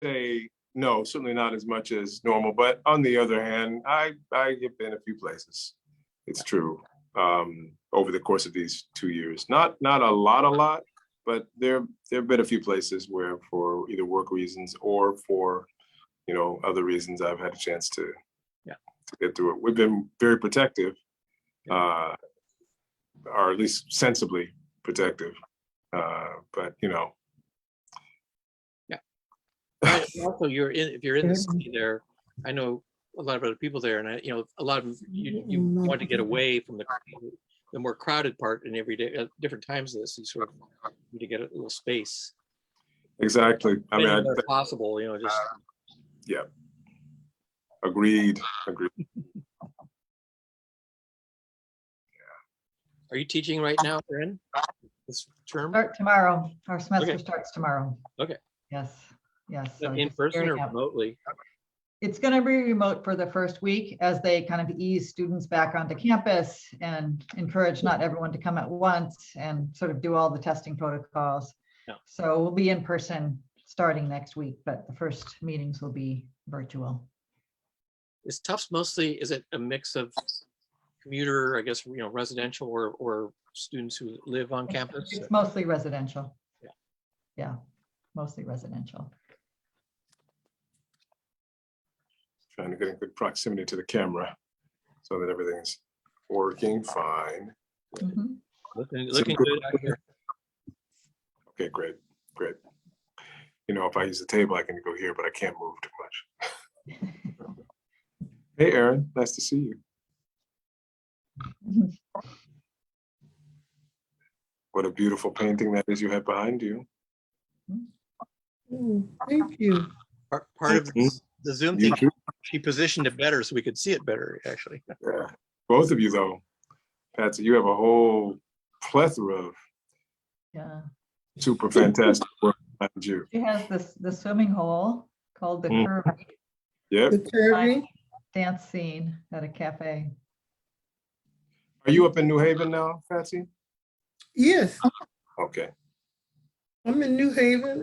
say no, certainly not as much as normal. But on the other hand, I have been a few places. It's true. Over the course of these 2 years, not a lot, but there have been a few places where, for either work reasons or for other reasons, I've had a chance to get through it. We've been very protective, or at least sensibly protective. But Right. Also, if you're in the city there, I know a lot of other people there, and a lot of them, you want to get away from the more crowded part, and every day at different times of this, you sort of need to get a little space. Exactly. I mean, where possible, just yeah. Agreed. Are you teaching right now, Erin? This term? Start tomorrow. Our semester starts tomorrow. Okay. Yes. So in person or remotely? It's going to be remote for the first week as they kind of ease students back onto campus and encourage not everyone to come at once and sort of do all the testing protocols. Yeah. So we'll be in person starting next week, but the first meetings will be virtual. Is Tufts mostly, is it a mix of commuter, I guess, residential or students who live on campus? It's mostly residential. Yeah, mostly residential. Trying to get in good proximity to the camera so that everything's working fine. Mm-hmm. Looking good out here. Okay, great. If I use the table, I can go here, but I can't move too much. Hey, Erin, nice to see you. What a beautiful painting that is you have behind you. Thank you. Part of the Zoom thing, she positioned it better so we could see it better, actually. Yeah, both of you though, Patsy, you have a whole plethora of super fantastic work behind you. She has the swimming hole called the Curvy. Yep. The Curvy dance scene at a cafe. Are you up in New Haven now, Patsy? Yes. Okay. I'm in New Haven.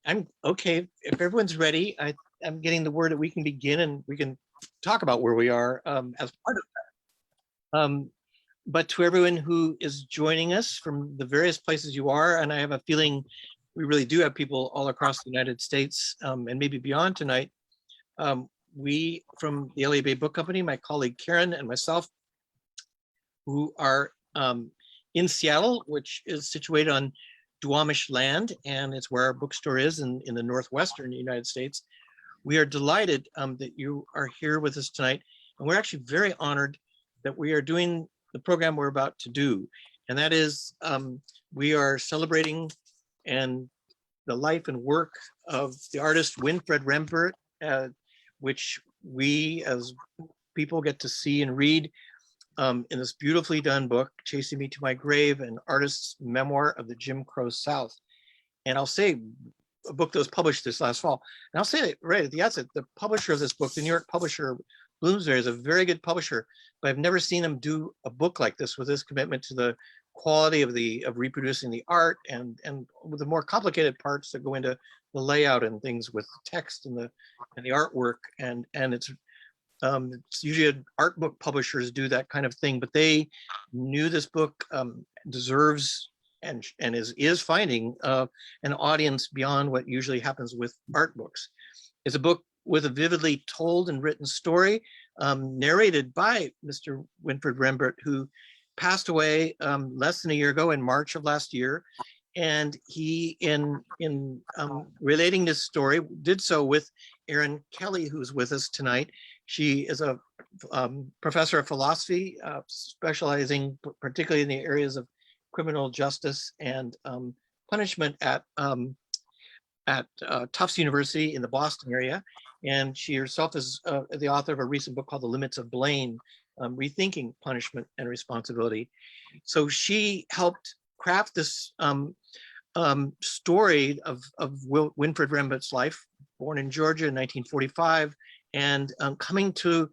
I'm okay. If everyone's ready, I'm getting the word that we can begin and we can talk about where we are as part of that. But to everyone who is joining us from the various places you are, and I have a feeling we really do have people all across the United States and maybe beyond tonight. We from the LA Bay Book Company, my colleague Karen and myself, who are in Seattle, which is situated on Duwamish land, and it's where our bookstore is in the northwestern United States. We are delighted that you are here with us tonight, and we're actually very honored that we are doing the program we're about to do, and that is we are celebrating and the life and work of the artist Winfred Rembert, which we as people get to see and read in this beautifully done book, Chasing Me to My Grave, an artist's memoir of the Jim Crow South. And I'll say, a book that was published this last fall. And I'll say it right at the outset, the publisher of this book, the New York publisher, Bloomsbury, is a very good publisher, but I've never seen them do a book like this with this commitment to the quality of reproducing the art and with the more complicated parts that go into the layout and things with text and the artwork. And it's usually art book publishers do that kind of thing, but they knew this book deserves and is finding an audience beyond what usually happens with art books. It's a book with a vividly told and written story, narrated by Mr. Winfred Rembert, who passed away less than a year ago in March of last year. And he, in relating this story, did so with Erin Kelly, who's with us tonight. She is a professor of philosophy, specializing particularly in the areas of criminal justice and punishment at Tufts University in the Boston area. And she herself is the author of a recent book called The Limits of Blame, Rethinking Punishment and Responsibility. So she helped craft this story of Winfred Rembert's life, born in Georgia in 1945, and coming to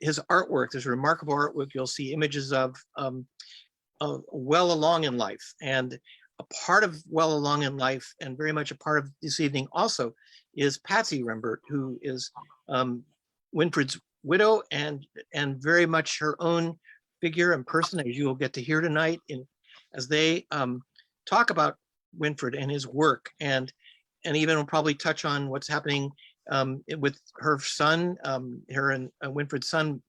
his artwork. There's remarkable artwork you'll see images of well along in life. And a part of Well Along in Life and very much a part of this evening also is Patsy Rembert, who is Winfred's widow and very much her own figure and person, as you will get to hear tonight as they talk about Winfred and his work, and even will probably touch on what's happening with her son, her and Winfred's son,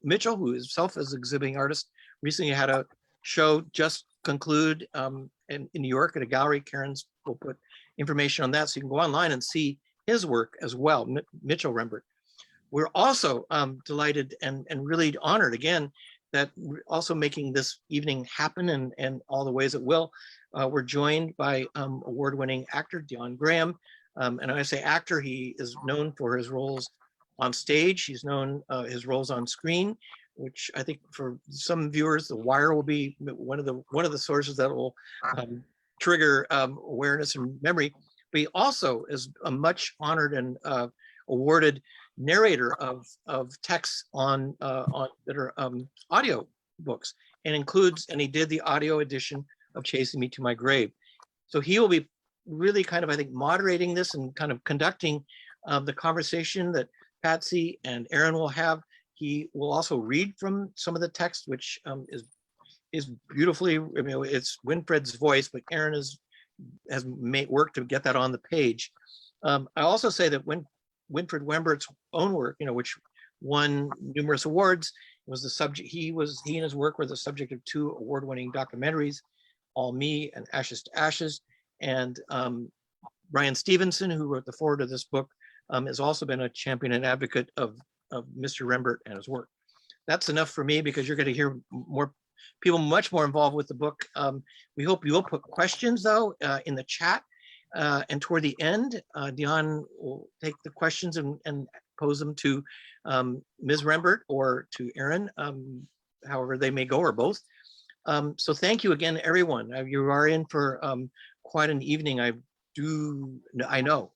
Mitchell, who himself is an exhibiting artist, recently had a show just conclude in New York at a gallery. Karen's will put information on that, so you can go online and see his work as well, Mitchell Rembert. We're also delighted and really honored again that we're also making this evening happen and all the ways it will. We're joined by award-winning actor Dion Graham. And when I say actor, he is known for his roles on stage. He's known his roles on screen, which I think for some viewers, The Wire will be one of the sources that will trigger awareness and memory. But he also is a much honored and awarded narrator of texts on that are audio books, and he did the audio edition of Chasing Me to My Grave. So he will be really kind of, I think, moderating this and kind of conducting the conversation that Patsy and Erin will have. He will also read from some of the text, which is beautifully, I mean, it's Winfred's voice, but Erin has made work to get that on the page. I also say that when Winfred Rembert's own work, which won numerous awards, was the subject. He and his work were the subject of 2 award-winning documentaries, All Me and Ashes to Ashes. And Bryan Stevenson, who wrote the foreword of this book, has also been a champion and advocate of Mr. Rembert and his work. That's enough for me, because you're going to hear more people much more involved with the book. We hope you will put questions, though, in the chat. And toward the end, Dion will take the questions and pose them to Ms. Rembert or to Erin, however they may go, or both. So thank you again, everyone. You are in for quite an evening, I know.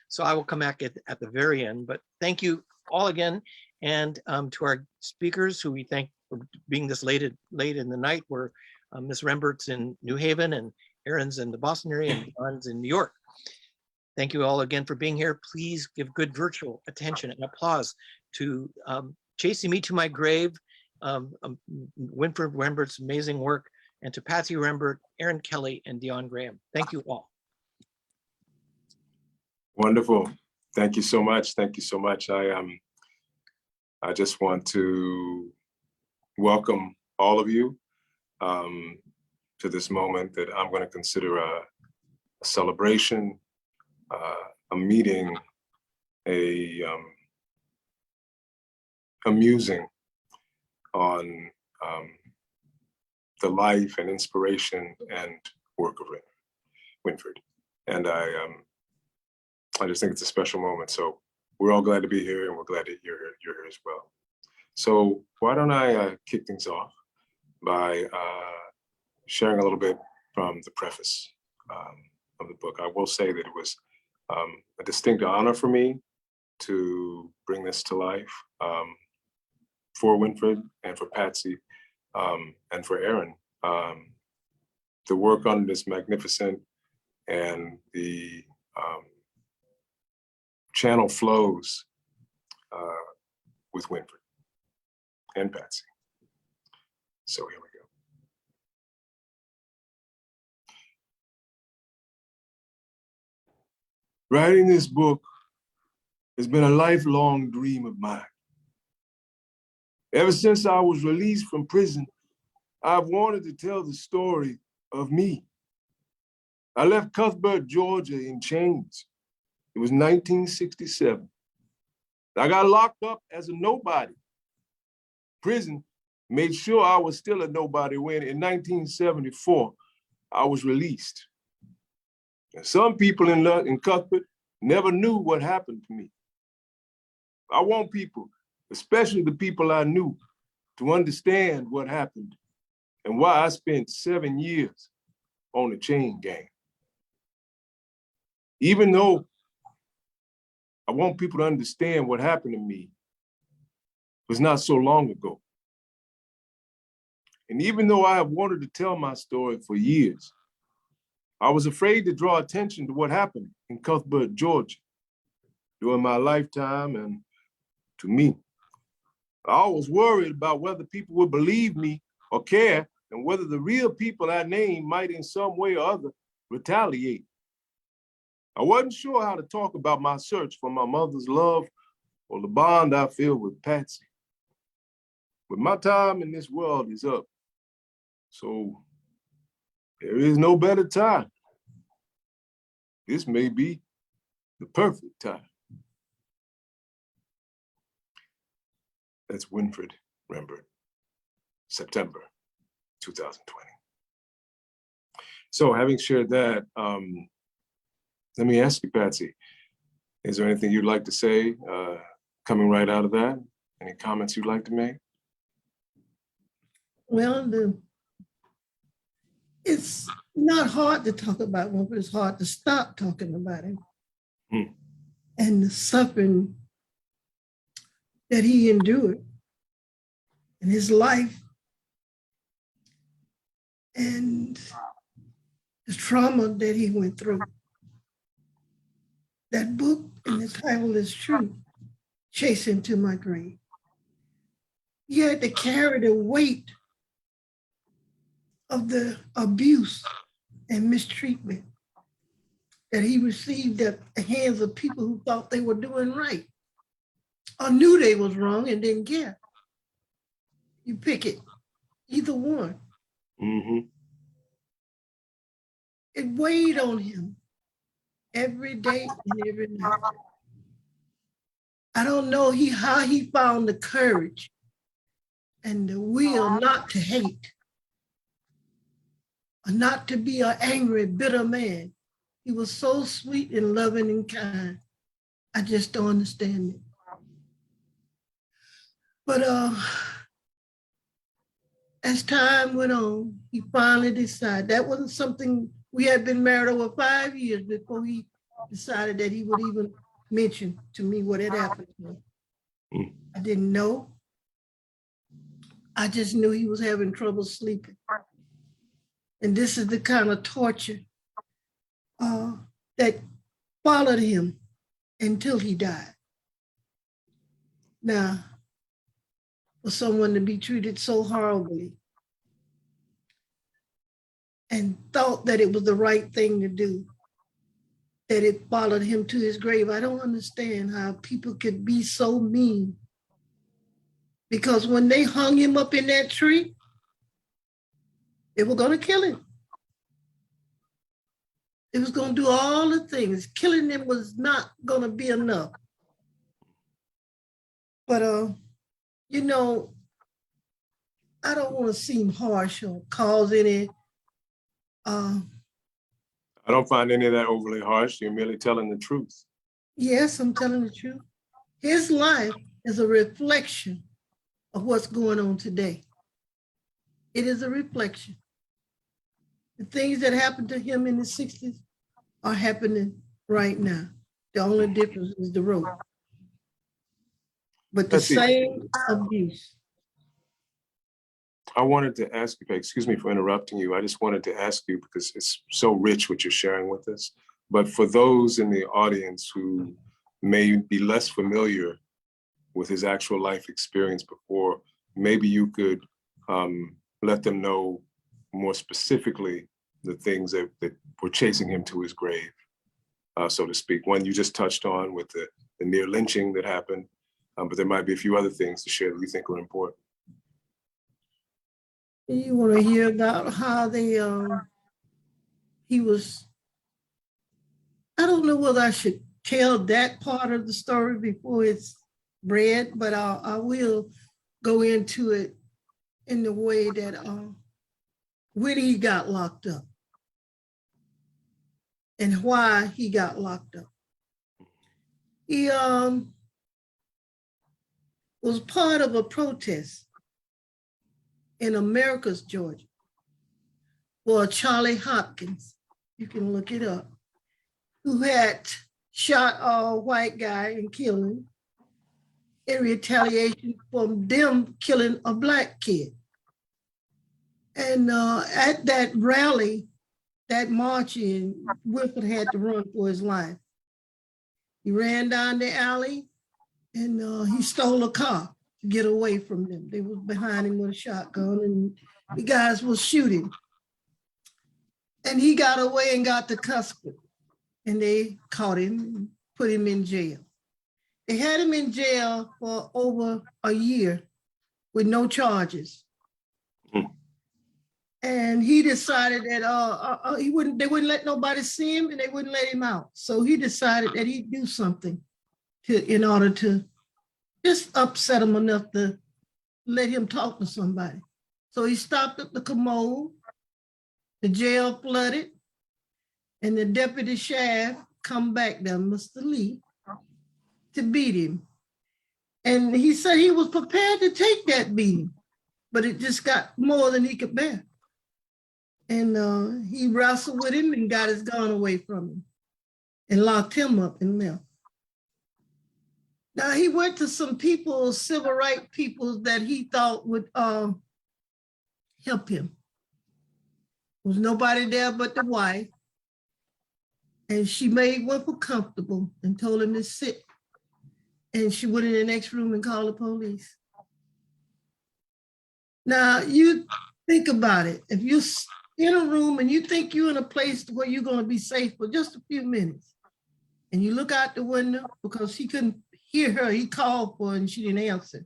So I will come back at the very end. But thank you all again. And to our speakers, who we thank for being this late in the night, where Ms. Rembert's in New Haven and Erin's in the Boston area and Dion's in New York. Thank you all again for being here. Please give good virtual attention and applause to Chasing Me to My Grave, Winfred Rembert's amazing work, and to Patsy Rembert, Erin Kelly, and Dion Graham. Thank you all. Wonderful. Thank you so much. Thank you so much. I just want to welcome all of you to this moment that I'm going to consider a celebration, a meeting, a musing on the life and inspiration and work of Winfred. And I just think it's a special moment. So we're all glad to be here, and we're glad that you're here as well. So why don't I kick things off by sharing a little bit from the preface of the book. I will say that it was a distinct honor for me to bring this to life for Winfred and for Patsy and for Erin. The work on this magnificent, and the channel flows with Winfred and Patsy. So here we go. Writing this book has been a lifelong dream of mine. Ever since I was released from prison, I've wanted to tell the story of me. I left Cuthbert, Georgia in chains. It was 1967. I got locked up as a nobody. Prison made sure I was still a nobody when in 1974, I was released. And some people in Cuthbert never knew what happened to me. I want people, especially the people I knew, to understand what happened and why I spent 7 years on the chain gang. Even though I want people to understand what happened to me was not so long ago. And even though I have wanted to tell my story for years, I was afraid to draw attention to what happened in Cuthbert, Georgia during my lifetime and to me. I was worried about whether people would believe me or care, and whether the real people I named might in some way or other retaliate. I wasn't sure how to talk about my search for my mother's love or the bond I feel with Patsy. But my time in this world is up, so there is no better time. This may be the perfect time. That's Winfred Rembert, September 2020. So having shared that, let me ask you, Patsy, is there anything you'd like to say coming right out of that? Any comments you'd like to make? Well, it's not hard to talk about one, but it's hard to stop talking about him. And the suffering that he endured in his life and the trauma that he went through. That book and the title is true, Chasing to My Grave. He had to carry the weight of the abuse and mistreatment that he received at the hands of people who thought they were doing right or knew they was wrong and didn't care. You pick it, either one. It weighed on him every day and every night. I don't know how he found the courage and the will not to hate, or not to be an angry, bitter man. He was so sweet and loving and kind. I just don't understand it. But as time went on, he finally decided. That wasn't something, we had been married over 5 years before he decided that he would even mention to me what had happened to him. I didn't know. I just knew he was having trouble sleeping. And this is the kind of torture that followed him until he died. Now, for someone to be treated so horribly and thought that it was the right thing to do, that it followed him to his grave, I don't understand how people could be so mean. Because when they hung him up in that tree, they were going to kill him. It was going to do all the things. Killing him was not going to be enough. But, you know, I don't want to seem harsh or cause any. I don't find any of that overly harsh. You're merely telling the truth. Yes, I'm telling the truth. His life is a reflection of what's going on today. It is a reflection. The things that happened to him in the 60s are happening right now. The only difference is the road. But the same abuse. I wanted to ask you, excuse me for interrupting you. I just wanted to ask you, because it's so rich what you're sharing with us. But for those in the audience who may be less familiar with his actual life experience before, maybe you could let them know more specifically the things that were chasing him to his grave, so to speak. One you just touched on with the near lynching that happened, but there might be a few other things to share that you think are important. You want to hear about how they, he was, I don't know whether I should tell that part of the story before it's read, but I will go into it in the way that when he got locked up and why he got locked up. He was part of a protest in Americus, Georgia, for Charlie Hopkins, you can look it up, who had shot a white guy and killed him in retaliation for them killing a black kid. And at that rally, that marching, Winfred had to run for his life. He ran down the alley and he stole a car to get away from them. They was behind him with a shotgun and the guys was shooting. And he got away and got to custody. And they caught him and put him in jail. They had him in jail for over a year with no charges. And he decided that they wouldn't let nobody see him and they wouldn't let him out. So he decided that he'd do something in order to just upset him enough to let him talk to somebody. So he stopped at the commode, the jail flooded, and the deputy sheriff come back there, Mr. Lee, to beat him. And he said he was prepared to take that beating, but it just got more than he could bear. And he wrestled with him and got his gun away from him and locked him up and left. Now he went to some people, civil rights people that he thought would help him. There was nobody there but the wife. And she made Winfred comfortable and told him to sit. And she went in the next room and called the police. Now you think about it. If you're in a room and you think you're in a place where you're going to be safe for just a few minutes, and you look out the window because he couldn't hear her, he called for her and she didn't answer.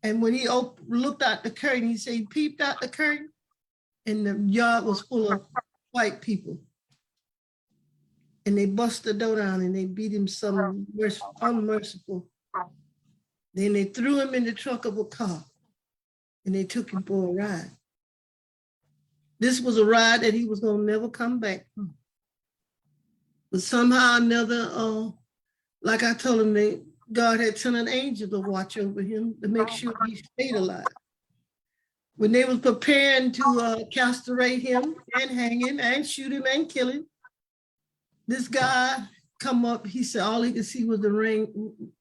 And when he looked out the curtain, he said he peeped out the curtain and the yard was full of white people. And they bust the door down and they beat him some unmerciful. Then they threw him in the trunk of a car and they took him for a ride. This was a ride that he was gonna never come back from. But somehow or another, like I told him, God had sent an angel to watch over him to make sure he stayed alive. When they was preparing to castrate him and hang him and shoot him and kill him, this guy come up, he said all he could see was the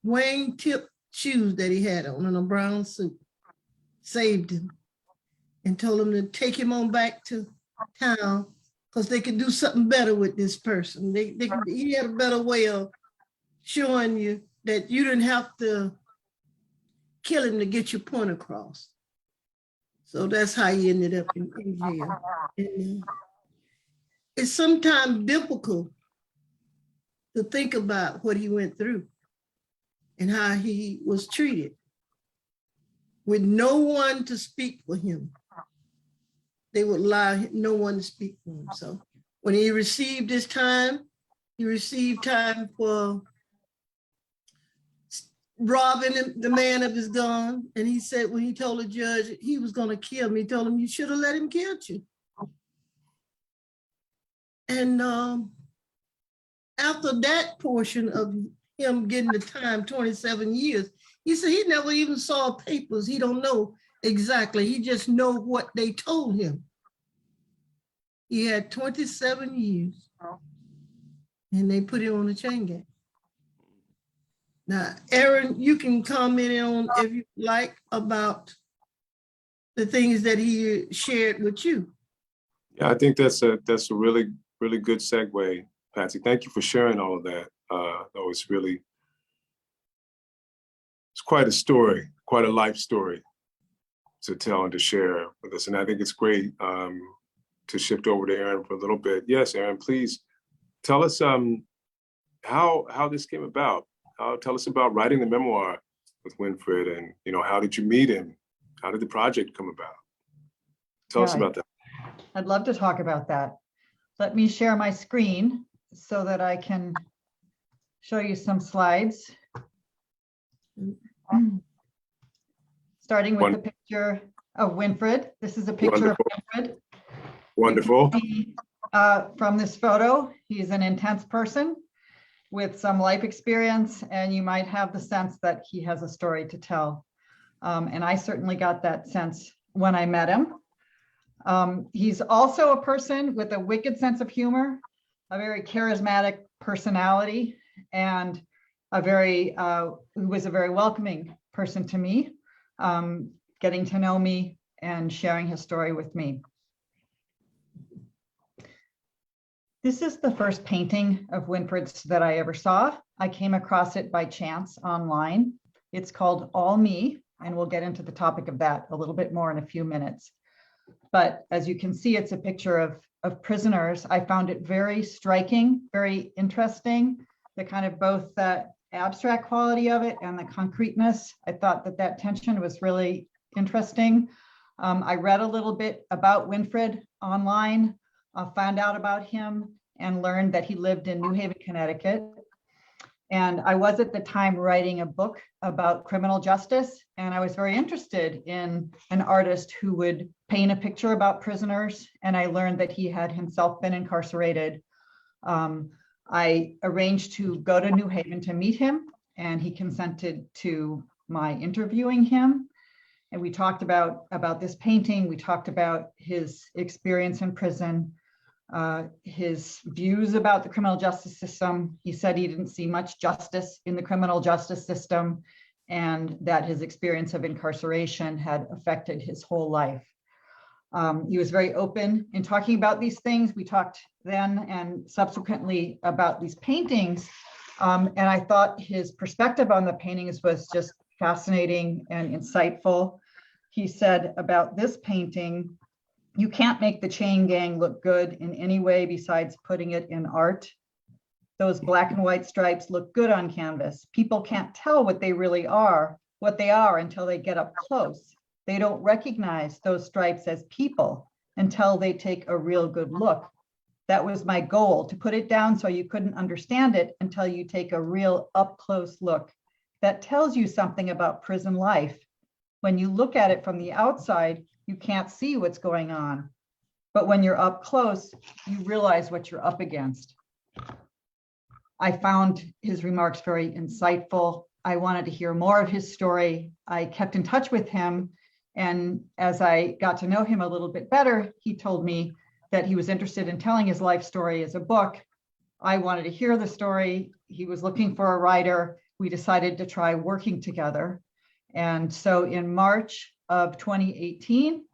wing-tip shoes that he had on in a brown suit. Saved him and told him to take him on back to town because they could do something better with this person. He had a better way of showing you that you didn't have to kill him to get your point across. So that's how he ended up in jail. And it's sometimes difficult to think about what he went through and how he was treated with no one to speak for him. They would allow no one to speak for him. So when he received his time, he received time for robbing the man of his gun. And he said, when he told the judge he was gonna kill him, he told him, you should have let him kill you. And after that portion of him getting the time, 27 years, he said he never even saw papers. He don't know exactly. He just know what they told him. He had 27 years and they put him on the chain gang. Now, Erin, you can comment on if you like about the things that he shared with you. Yeah, I think that's a really good segue, Patsy. Thank you for sharing all of that. It's quite a story, quite a life story to tell and to share with us. And I think it's great to shift over to Erin for a little bit. Yes, Erin, please tell us how this came about. Tell us about writing the memoir with Winfred, and how did you meet him? How did the project come about? Tell us about that. I'd love to talk about that. Let me share my screen so that I can show you some slides. Starting with the picture of Winfred. This is a picture of Winfred. Wonderful. From this photo, he's an intense person with some life experience, and you might have the sense that he has a story to tell. And I certainly got that sense when I met him. He's also a person with a wicked sense of humor, a very charismatic personality, and who was a very welcoming person to me, getting to know me and sharing his story with me. This is the first painting of Winfred's that I ever saw. I came across it by chance online. It's called All Me, and we'll get into the topic of that a little bit more in a few minutes. But as you can see, it's a picture of prisoners. I found it very striking, very interesting, the kind of both the abstract quality of it and the concreteness. I thought that tension was really interesting. I read a little bit about Winfred online, found out about him and learned that he lived in New Haven, Connecticut. And I was at the time writing a book about criminal justice, and I was very interested in an artist who would paint a picture about prisoners, and I learned that he had himself been incarcerated. I arranged to go to New Haven to meet him, and he consented to my interviewing him. And we talked about this painting. We talked about his experience in prison, his views about the criminal justice system. He said he didn't see much justice in the criminal justice system, and that his experience of incarceration had affected his whole life. He was very open in talking about these things. We talked then and subsequently about these paintings. And I thought his perspective on the paintings was just fascinating and insightful. He said about this painting, "You can't make the chain gang look good in any way besides putting it in art. Those black and white stripes look good on canvas. People can't tell what they really are, what they are until they get up close. They don't recognize those stripes as people until they take a real good look. That was my goal, to put it down so you couldn't understand it until you take a real up close look. That tells you something about prison life. When you look at it from the outside, you can't see what's going on. But when you're up close, you realize what you're up against." I found his remarks very insightful. I wanted to hear more of his story. I kept in touch with him. And as I got to know him a little bit better, he told me that he was interested in telling his life story as a book. I wanted to hear the story. He was looking for a writer. We decided to try working together. And so in March of 2018,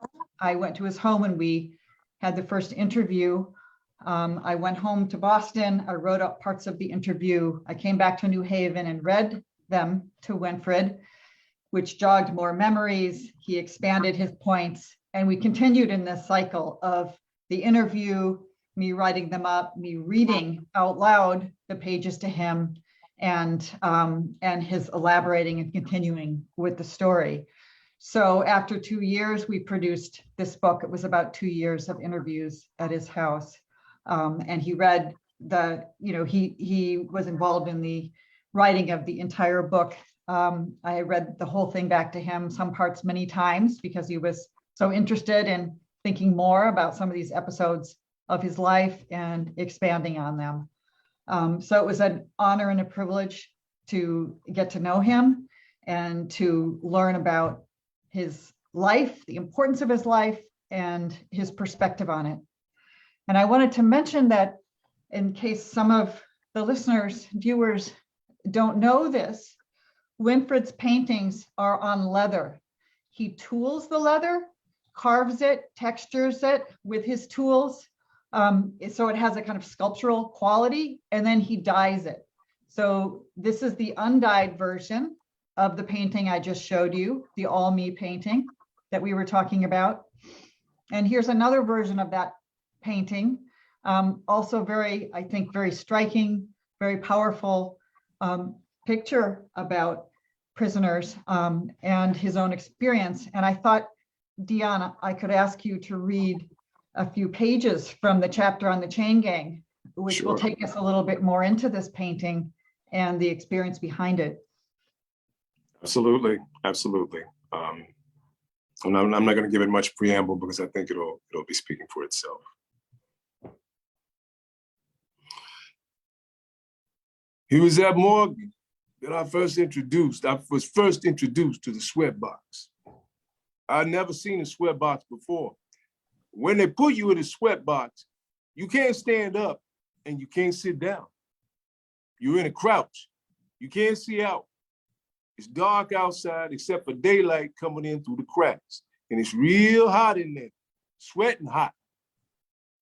I went to his home and we had the first interview. I went home to Boston. I wrote up parts of the interview. I came back to New Haven and read them to Winfred, which jogged more memories. He expanded his points, and we continued in this cycle of the interview, me writing them up, me reading out loud the pages to him, and his elaborating and continuing with the story. So after 2 years, we produced this book. It was about 2 years of interviews at his house. And he read he was involved in the writing of the entire book. I read the whole thing back to him, some parts many times, because he was so interested in thinking more about some of these episodes of his life and expanding on them. So it was an honor and a privilege to get to know him and to learn about his life, the importance of his life, and his perspective on it. And I wanted to mention that in case some of the listeners, viewers don't know this, Winfred's paintings are on leather. He tools the leather, carves it, textures it with his tools. So it has a kind of sculptural quality, and then he dyes it. So this is the undyed version of the painting I just showed you, the All Me painting that we were talking about. And here's another version of that painting. Also very, I think, very striking, very powerful picture about prisoners and his own experience. And I thought, Dion, I could ask you to read a few pages from the chapter on the chain gang, which will take us a little bit more into this painting and the experience behind it. Absolutely, absolutely. And I'm not going to give it much preamble because I think it'll be speaking for itself. He was at Morgan that I was first introduced to the sweatbox. I'd never seen a sweatbox before. When they put you in a sweatbox, you can't stand up and you can't sit down. You're in a crouch. You can't see out. It's dark outside except for daylight coming in through the cracks. and it's real hot in there, sweating hot.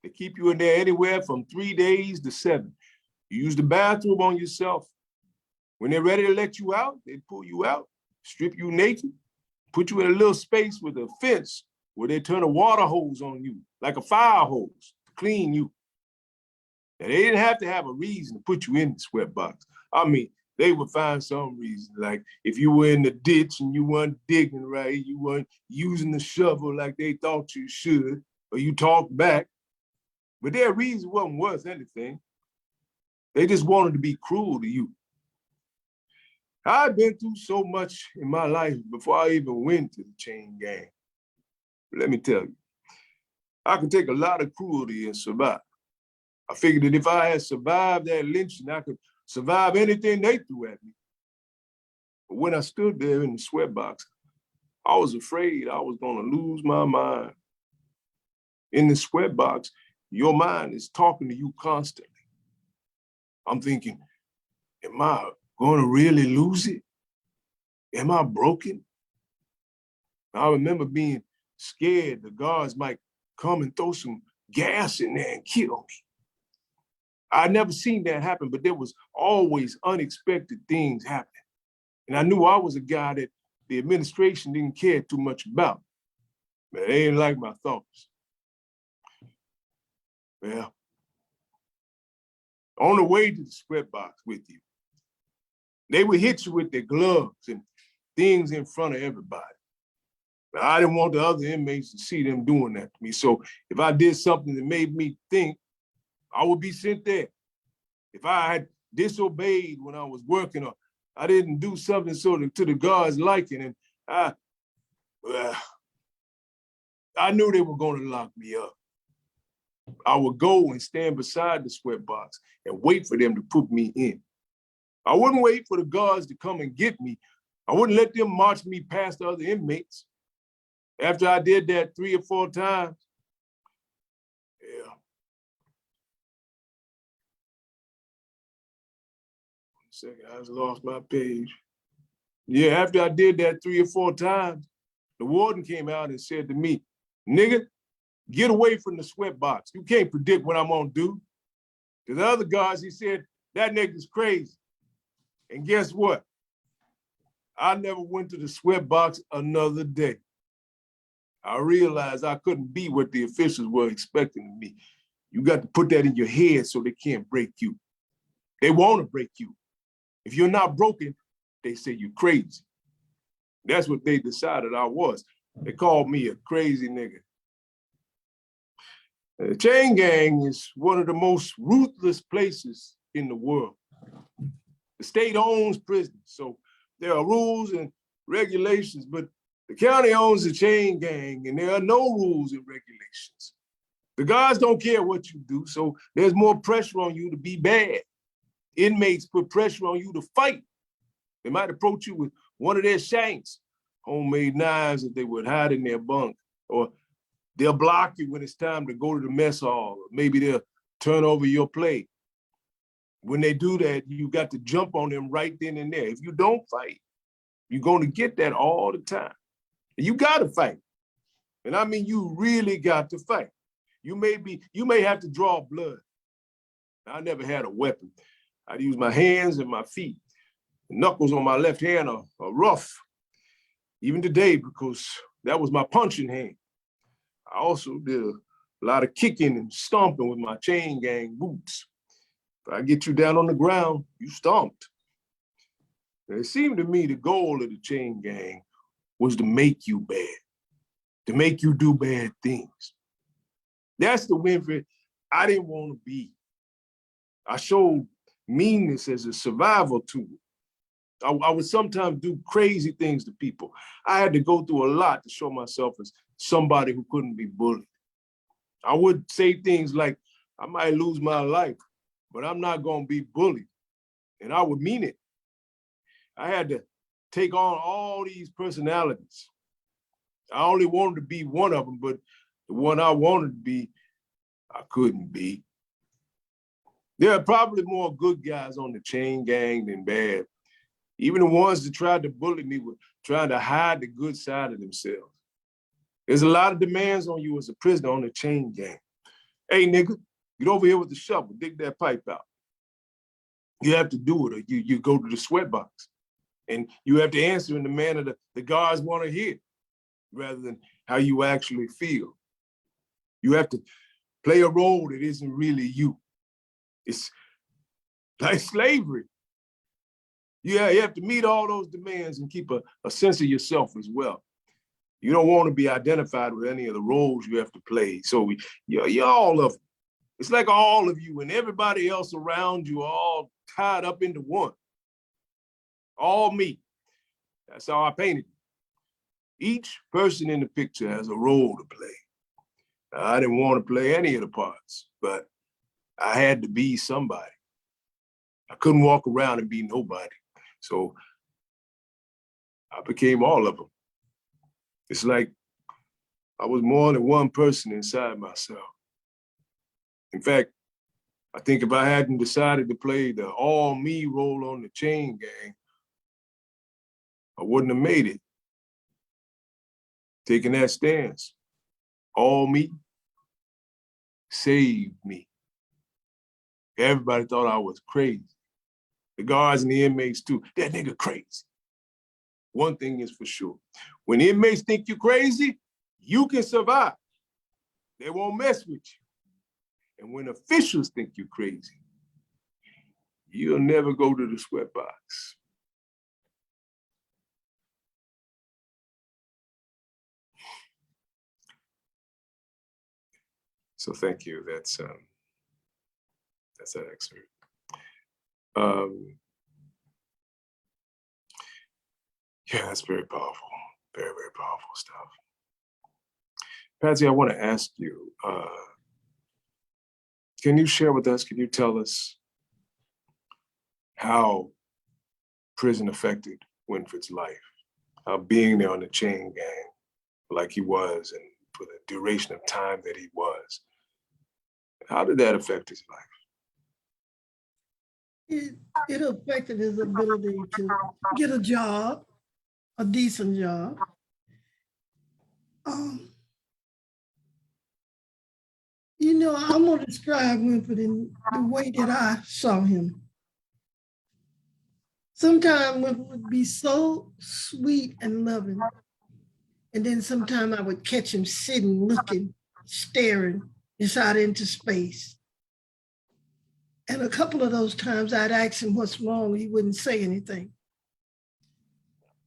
They keep you in there anywhere from 3 days to 7. You use the bathroom on yourself. When they're ready to let you out, they pull you out, strip you naked, put you in a little space with a fence where they turn a water hose on you, like a fire hose, to clean you. And they didn't have to have a reason to put you in the sweat box. I mean, they would find some reason, like if you were in the ditch and you weren't digging right, you weren't using the shovel like they thought you should, or you talked back. But their reason wasn't worth anything. They just wanted to be cruel to you. I've been through so much in my life before I even went to the chain gang. But let me tell you, I could take a lot of cruelty and survive. I figured that if I had survived that lynching, I could survive anything they threw at me. But when I stood there in the sweat box, I was afraid I was gonna lose my mind. In the sweat box, your mind is talking to you constantly. I'm thinking, am I gonna really lose it? Am I broken? I remember being scared the guards might come and throw some gas in there and kill me. I'd never seen that happen, but there was always unexpected things happening. And I knew I was a guy that the administration didn't care too much about. But they didn't like my thoughts. Well, on the way to the sweat box with you, they would hit you with their gloves and things in front of everybody. But I didn't want the other inmates to see them doing that to me. So if I did something that made me think, I would be sent there. If I had disobeyed when I was working, or I didn't do something to the guards' liking, and I knew they were going to lock me up. I would go and stand beside the sweat box and wait for them to put me in. I wouldn't wait for the guards to come and get me. I wouldn't let them march me past the other inmates. After I did that 3 or 4 times, yeah. 1 second, I just lost my page. Yeah, after I did that 3 or 4 times, the warden came out and said to me, "Nigga, get away from the sweat box. You can't predict what I'm gonna do." To the other guards, he said, "That nigga's crazy." And guess what? I never went to the sweat box another day. I realized I couldn't be what the officials were expecting of me. You got to put that in your head so they can't break you. They want to break you. If you're not broken, they say you're crazy. That's what they decided I was. They called me a crazy nigga. The chain gang is one of the most ruthless places in the world. The state owns prisons, so there are rules and regulations, but the county owns the chain gang and there are no rules and regulations. The guards don't care what you do, so there's more pressure on you to be bad. Inmates put pressure on you to fight. They might approach you with one of their shanks, homemade knives that they would hide in their bunk, or they'll block you when it's time to go to the mess hall, or maybe they'll turn over your plate. When they do that, you got to jump on them right then and there. If you don't fight, you're going to get that all the time. And you got to fight. And I mean, you really got to fight. You may have to draw blood. I never had a weapon. I'd use my hands and my feet. The knuckles on my left hand are rough, even today, because that was my punching hand. I also did a lot of kicking and stomping with my chain gang boots. If I get you down on the ground, you stomped. And it seemed to me the goal of the chain gang was to make you bad, to make you do bad things. That's the Winfred I didn't want to be. I showed meanness as a survival tool. I would sometimes do crazy things to people. I had to go through a lot to show myself as somebody who couldn't be bullied. I would say things like, I might lose my life, but I'm not gonna be bullied. And I would mean it. I had to take on all these personalities. I only wanted to be one of them, but the one I wanted to be, I couldn't be. There are probably more good guys on the chain gang than bad. Even the ones that tried to bully me were trying to hide the good side of themselves. There's a lot of demands on you as a prisoner on the chain gang. Hey, nigga, get over here with the shovel, dig that pipe out. You have to do it, or you go to the sweat box. And you have to answer in the manner that the guards want to hear, rather than how you actually feel. You have to play a role that isn't really you. It's like slavery. Yeah, you have to meet all those demands and keep a sense of yourself as well. You don't want to be identified with any of the roles you have to play. So you're all of them. It's like all of you and everybody else around you are all tied up into one. All me. That's how I painted it. Each person in the picture has a role to play. I didn't want to play any of the parts, but I had to be somebody. I couldn't walk around and be nobody. So I became all of them. It's like I was more than one person inside myself. In fact, I think if I hadn't decided to play the all me role on the chain gang, I wouldn't have made it. Taking that stance, all me, saved me. Everybody thought I was crazy. The guards and the inmates too. That nigga crazy. One thing is for sure. When inmates think you crazy, you can survive. They won't mess with you. And when officials think you crazy, you'll never go to the sweat box. So thank you. That's that excerpt. Yeah, that's very powerful. Very, very powerful stuff. Patsy, I want to ask you, can you share with us, can you tell us how prison affected Winfred's life? How being there on the chain gang, like he was, and for the duration of time that he was, how did that affect his life? It affected his ability to get a job, a decent job. You know, I'm going to describe Winfred in the way that I saw him. Sometimes Winfred would be so sweet and loving, and then sometimes I would catch him sitting, looking, staring just out into space. And a couple of those times I'd ask him what's wrong, he wouldn't say anything.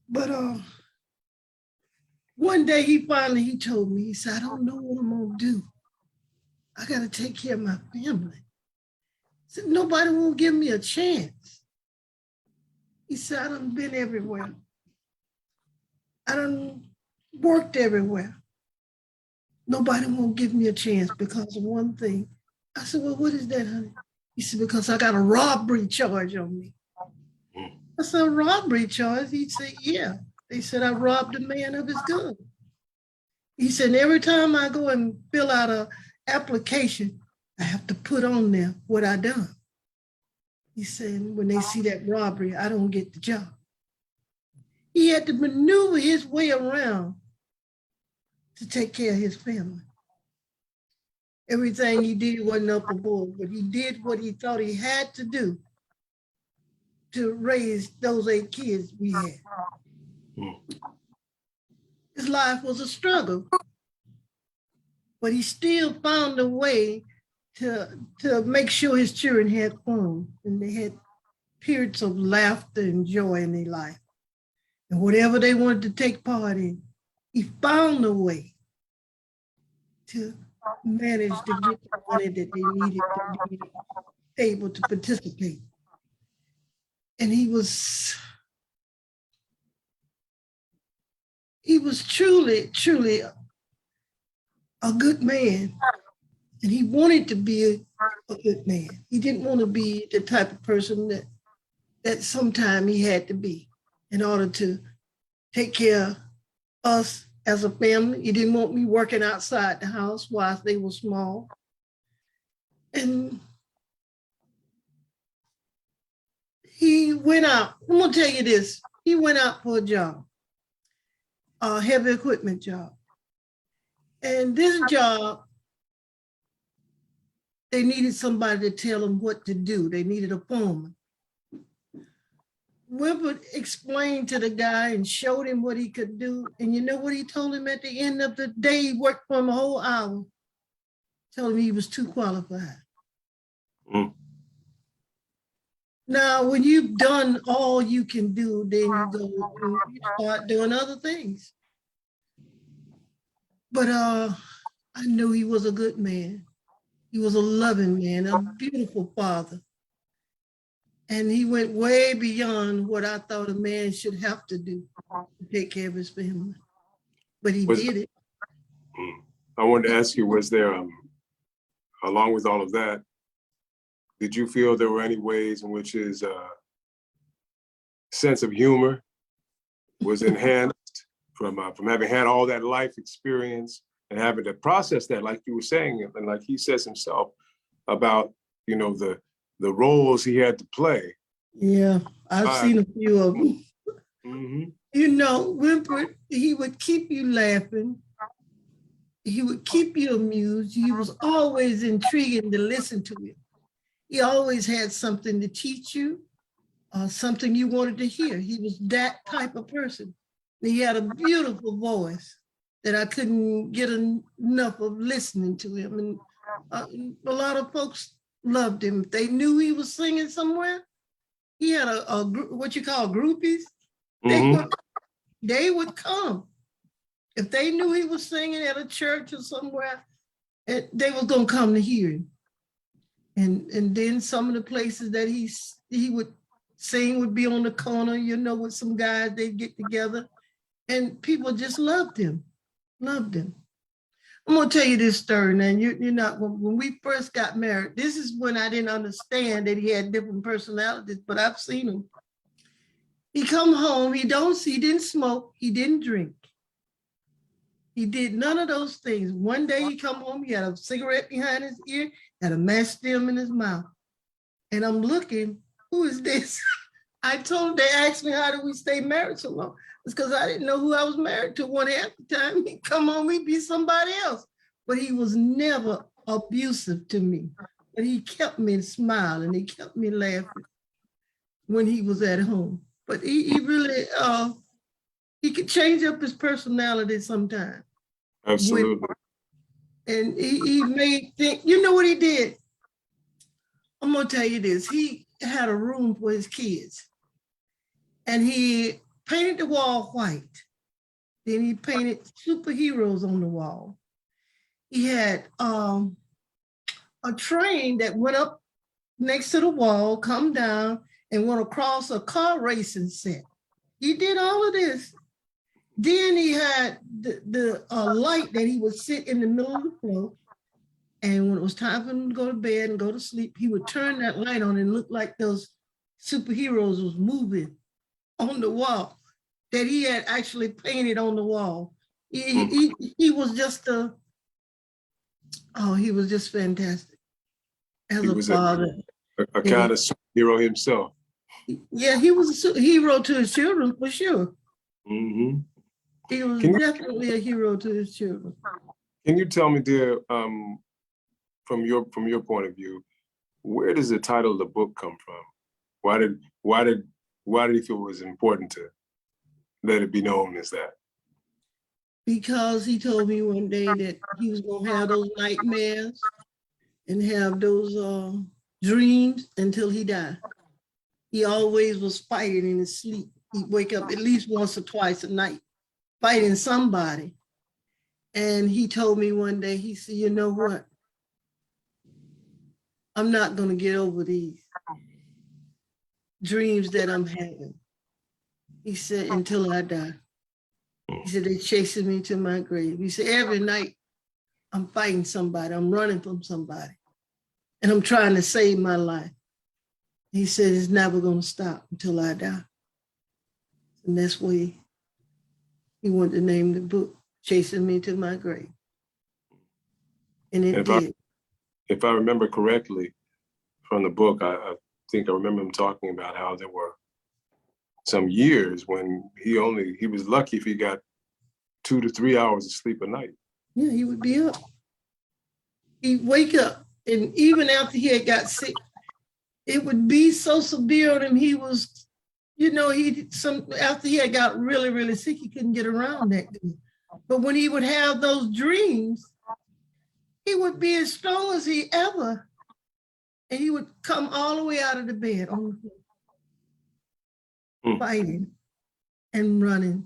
But one day he told me, he said, I don't know what I'm gonna do. I gotta take care of my family. He said, nobody won't give me a chance. He said, I done been everywhere. I done worked everywhere. Nobody won't give me a chance because of one thing. I said, well, what is that, honey? He said, because I got a robbery charge on me. I said, a robbery charge? He said, yeah. They said, I robbed a man of his gun. He said, every time I go and fill out an application, I have to put on there what I done. He said, when they see that robbery, I don't get the job. He had to maneuver his way around to take care of his family. Everything he did wasn't up above, but he did what he thought he had to do to raise those 8 kids we had. His life was a struggle, but he still found a way to make sure his children had fun and they had periods of laughter and joy in their life. And whatever they wanted to take part in, he found a way to manage to get the money that they needed to be able to participate. And he was truly, truly a good man. And he wanted to be a good man. He didn't want to be the type of person that sometime he had to be in order to take care of us as a family. He didn't want me working outside the house while they were small. And he went out. I'm gonna tell you this. He went out for a job, a heavy equipment job. And this job, they needed somebody to tell them what to do. They needed a foreman. Rembert explained to the guy and showed him what he could do. And you know what he told him at the end of the day? He worked for him a whole hour. Told him he was too qualified. Mm. Now, when you've done all you can do, then you go and you start doing other things. But I knew he was a good man. He was a loving man, a beautiful father. And he went way beyond what I thought a man should have to do to take care of his family. But he did it. I wanted to ask you, was there, along with all of that, did you feel there were any ways in which his sense of humor was enhanced from having had all that life experience and having to process that, like you were saying, and like he says himself about, you know, the roles he had to play? Yeah, I've seen a few of them. Mm-hmm. You know, Rembert, he would keep you laughing. He would keep you amused. He was always intriguing to listen to him. He always had something to teach you, something you wanted to hear. He was that type of person. He had a beautiful voice that I couldn't get enough of listening to him. And a lot of folks loved him. If they knew he was singing somewhere, he had a what you call groupies. Mm-hmm. They would come. If they knew he was singing at a church or somewhere, they were gonna come to hear him. And then some of the places that he would sing would be on the corner, you know, with some guys, they'd get together, and people just loved him, loved him. I'm gonna tell you this story now. You're not, when we first got married, this is when I didn't understand that he had different personalities, but I've seen him. He come home, he didn't smoke, he didn't drink. He did none of those things. One day he come home, he had a cigarette behind his ear, had a match stem in his mouth. And I'm looking, who is this? I told him, they asked me, how did we stay married so long? It's because I didn't know who I was married to. One half the time he'd come home, he'd be somebody else. But he was never abusive to me. But he kept me smiling, he kept me laughing when he was at home. But he really, he could change up his personality sometimes. Absolutely. And he made think, you know what he did? I'm gonna tell you this. He had a room for his kids. And he painted the wall white. Then he painted superheroes on the wall. He had a train that went up next to the wall, come down, and went across a car racing set. He did all of this. Then he had the light that he would sit in the middle of the floor. And when it was time for him to go to bed and go to sleep, he would turn that light on and look like those superheroes was moving on the wall that he had actually painted on the wall. He was just he was just fantastic as a father. A kind of superhero himself. Yeah, he was a hero to his children for sure. Mm-hmm. He was definitely a hero to his children. Can you tell me, dear, from your point of view, where does the title of the book come from? Why did he feel it was important to let it be known as that? Because he told me one day that he was gonna have those nightmares and have those dreams until he died. He always was fighting in his sleep. He'd wake up at least once or twice a night, fighting somebody. And he told me one day, he said, you know what? I'm not gonna get over these dreams that I'm having. He said, until I die. He said, they're chasing me to my grave. He said, every night I'm fighting somebody, I'm running from somebody, and I'm trying to save my life. He said, it's never gonna stop until I die. And that's why he wanted to name the book, Chasing Me to My Grave. And it did. If I remember correctly from the book, I think I remember him talking about how there were some years when he was lucky if he got 2 to 3 hours of sleep a night. Yeah, he would be up. He'd wake up, and even after he had got sick, it would be so severe on him. He was, after he had got really, really sick, he couldn't get around that good. But when he would have those dreams, he would be as strong as he ever, and he would come all the way out of the bed on the floor, fighting and running.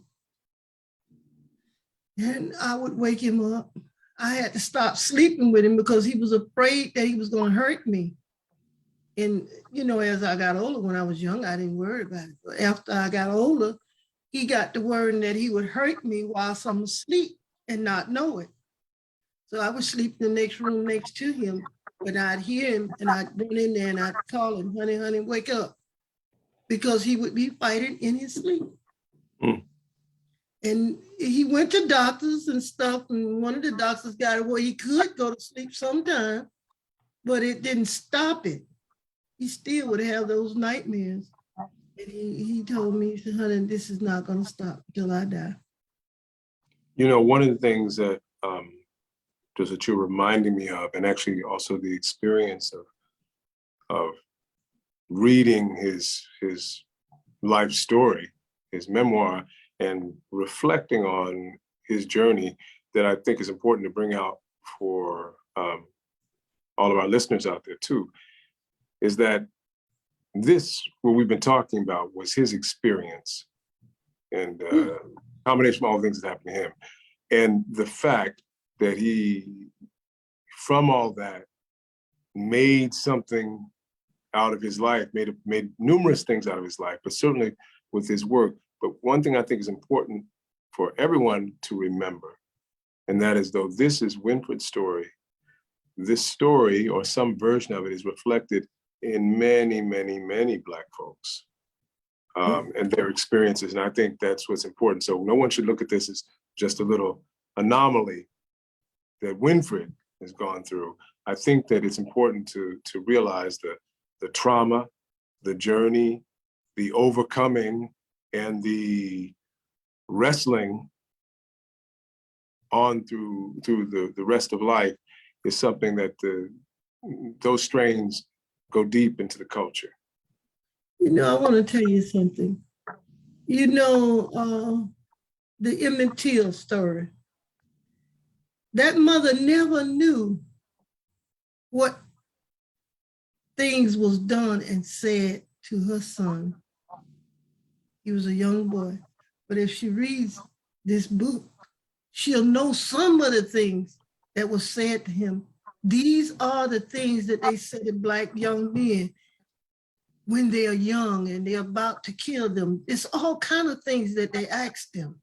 And I would wake him up. I had to stop sleeping with him because he was afraid that he was going to hurt me. And, as I got older, when I was young, I didn't worry about it. But after I got older, he got to worrying that he would hurt me whilst I'm asleep and not know it. So I would sleep in the next room next to him, but I'd hear him and I'd run in there and I'd call him, honey, honey, wake up. Because he would be fighting in his sleep. And he went to doctors and stuff, and one of the doctors got it where he could go to sleep sometime, but it didn't stop it. He still would have those nightmares. And he told me, he said, honey, this is not going to stop till I die. One of the things that just that you're reminding me of, and actually also the experience of reading his life story, his memoir, and reflecting on his journey, that I think is important to bring out for all of our listeners out there too, is that what we've been talking about was his experience and combination of all the things that happened to him. And the fact that he, from all that, made something out of his life, made numerous things out of his life, but certainly with his work. But one thing I think is important for everyone to remember, and that is, though this is Winfred's story, this story, or some version of it, is reflected in many, many, many Black folks and their experiences. And I think that's what's important. So no one should look at this as just a little anomaly that Winfred has gone through. I think that it's important to realize the trauma, the journey, the overcoming, and the wrestling on through the rest of life is something that those strains go deep into the culture. I want to tell you something. The Emmett Till story. That mother never knew what things was done and said to her son. He was a young boy. But if she reads this book, she'll know some of the things that was said to him. These are the things that they say to Black young men when they are young and they're about to kill them. It's all kind of things that they asked them.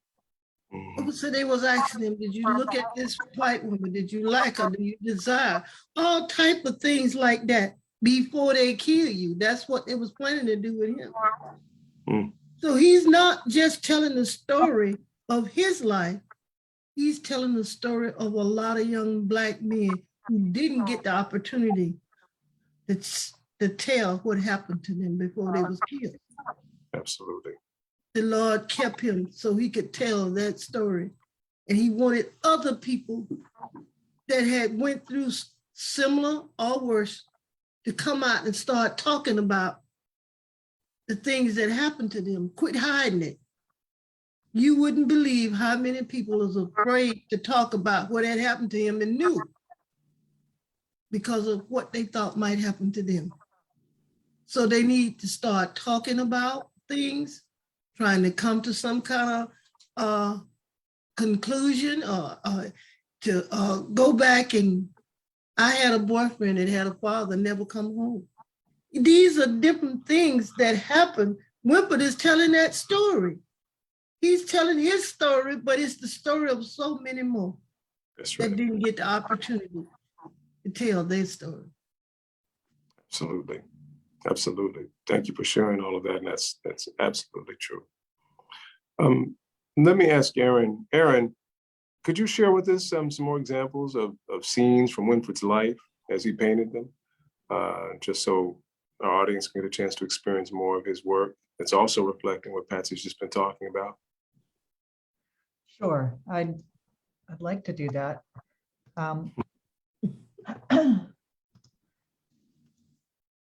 So they was asking him, did you look at this white woman? Did you like her? Do you desire? All type of things like that before they kill you. That's what they was planning to do with him. So he's not just telling the story of his life. He's telling the story of a lot of young Black men who didn't get the opportunity to tell what happened to them before they was killed. Absolutely. The Lord kept him so he could tell that story. And he wanted other people that had went through similar or worse to come out and start talking about the things that happened to them. Quit hiding it. You wouldn't believe how many people was afraid to talk about what had happened to him and knew because of what they thought might happen to them. So they need to start talking about things, trying to come to some kind of conclusion or to go back. And I had a boyfriend that had a father never come home. These are different things that happen. Rembert is telling that story. He's telling his story, but it's the story of so many more that didn't get the opportunity to tell their story. Absolutely. Absolutely. Thank you for sharing all of that. And that's absolutely true. Let me ask Erin. Erin, could you share with us some more examples of scenes from Winfred's life as he painted them? Just so our audience can get a chance to experience more of his work. It's also reflecting what Patsy's just been talking about. Sure. I'd like to do that.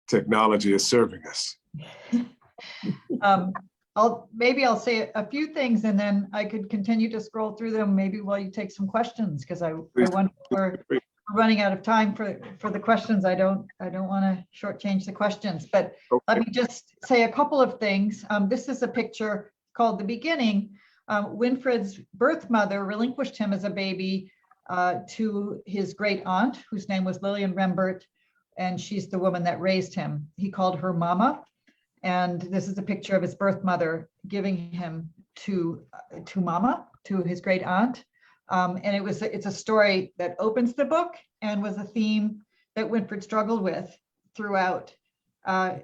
Technology is serving us. I'll say a few things and then I could continue to scroll through them maybe while you take some questions, because I wonder if we're running out of time for the questions. I don't want to shortchange the questions, but let me just say a couple of things. This is a picture called The Beginning. Winfred's birth mother relinquished him as a baby to his great aunt, whose name was William Rembert, and she's the woman that raised him. He called her Mama. And this is a picture of his birth mother giving him to Mama, to his great aunt. And it's a story that opens the book and was a theme that Winfred struggled with throughout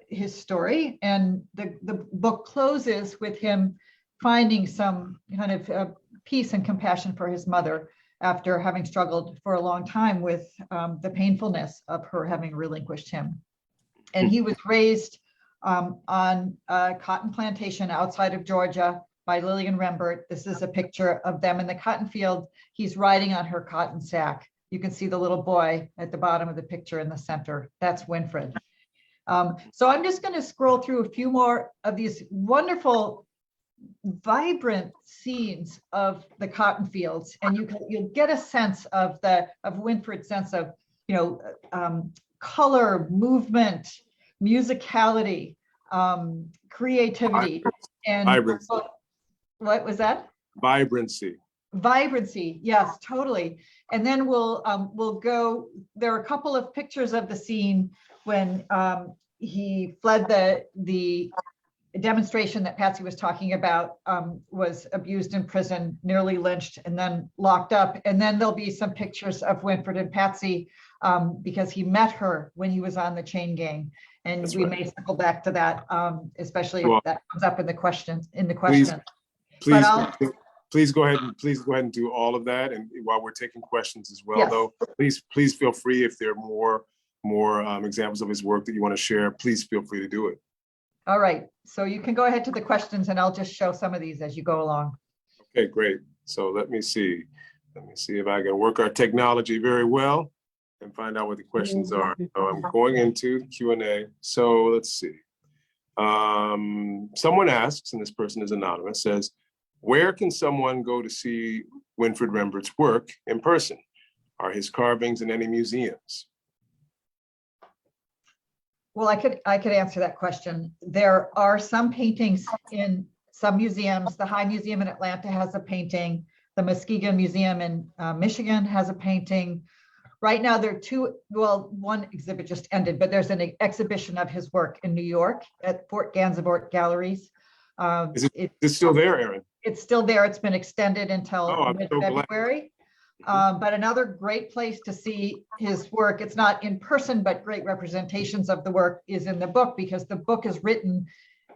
his story. And the book closes with him finding some kind of peace and compassion for his mother after having struggled for a long time with the painfulness of her having relinquished him. And he was raised on a cotton plantation outside of Georgia by Lillian Rembert. This is a picture of them in the cotton field. He's riding on her cotton sack. You can see the little boy at the bottom of the picture in the center. That's Winfred. So I'm just going to scroll through a few more of these wonderful, vibrant scenes of the cotton fields, and you'll get a sense of Winfred's sense of, color, movement, musicality, creativity, and vibrancy. What was that? Vibrancy. Vibrancy, yes, totally. And then we'll go. There are a couple of pictures of the scene when he fled the demonstration that Patsy was talking about, was abused in prison, nearly lynched, and then locked up. And then there'll be some pictures of Winfred and Patsy because he met her when he was on the chain gang. And That's we right. may circle back to that, especially Well, if that comes up in the question. Please go ahead and do all of that. And while we're taking questions as well, Yes. though, please feel free, if there are more examples of his work that you want to share, please feel free to do it. All right, so you can go ahead to the questions and I'll just show some of these as you go along. Okay, great. So let me see if I can work our technology very well and find out what the questions are. So I'm going into the Q&A. So let's see. Someone asks, and this person is anonymous, says, where can someone go to see Winfred Rembert's work in person? Are his carvings in any museums? Well, I could answer that question. There are some paintings in some museums. The High Museum in Atlanta has a painting. The Muskegon Museum in Michigan has a painting. Right now, there are two, well, one exhibit just ended, but there's an exhibition of his work in New York at Fort Gansevoort Galleries. Is it still there, Erin? It's still there. It's been extended until I'm so glad. mid-February. But another great place to see his work, it's not in person, but great representations of the work, is in the book, because the book is written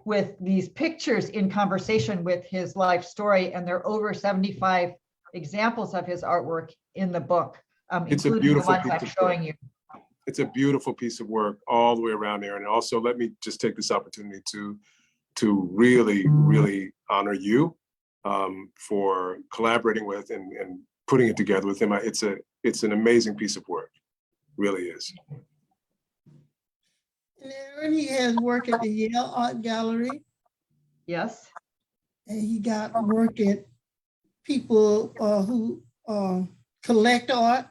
with these pictures in conversation with his life story. And there are over 75 examples of his artwork in the book, It's a including the beautiful ones I'm showing you. It's a beautiful piece of work all the way around there. And also, let me just take this opportunity to really honor you for collaborating with and putting it together with him. It's an amazing piece of work, really is. And Erin, he has work at the Yale Art Gallery, Yes. and he got work at people who collect art.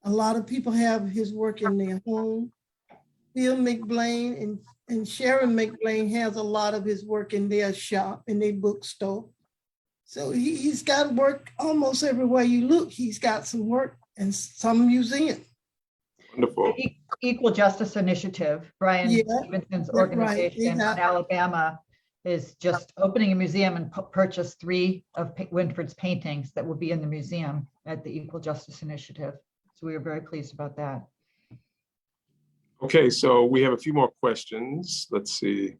A lot of people have his work in their home. Bill McBlain and Sharon McBlain has a lot of his work in their shop, in their bookstore. So he's got work almost everywhere you look. He's got some work in some museum. Wonderful. The Equal Justice Initiative, Bryan Stevenson's organization in Alabama, is just opening a museum and purchased 3 of Winfred's paintings that will be in the museum at the Equal Justice Initiative. So we are very pleased about that. Okay, so we have a few more questions. Let's see.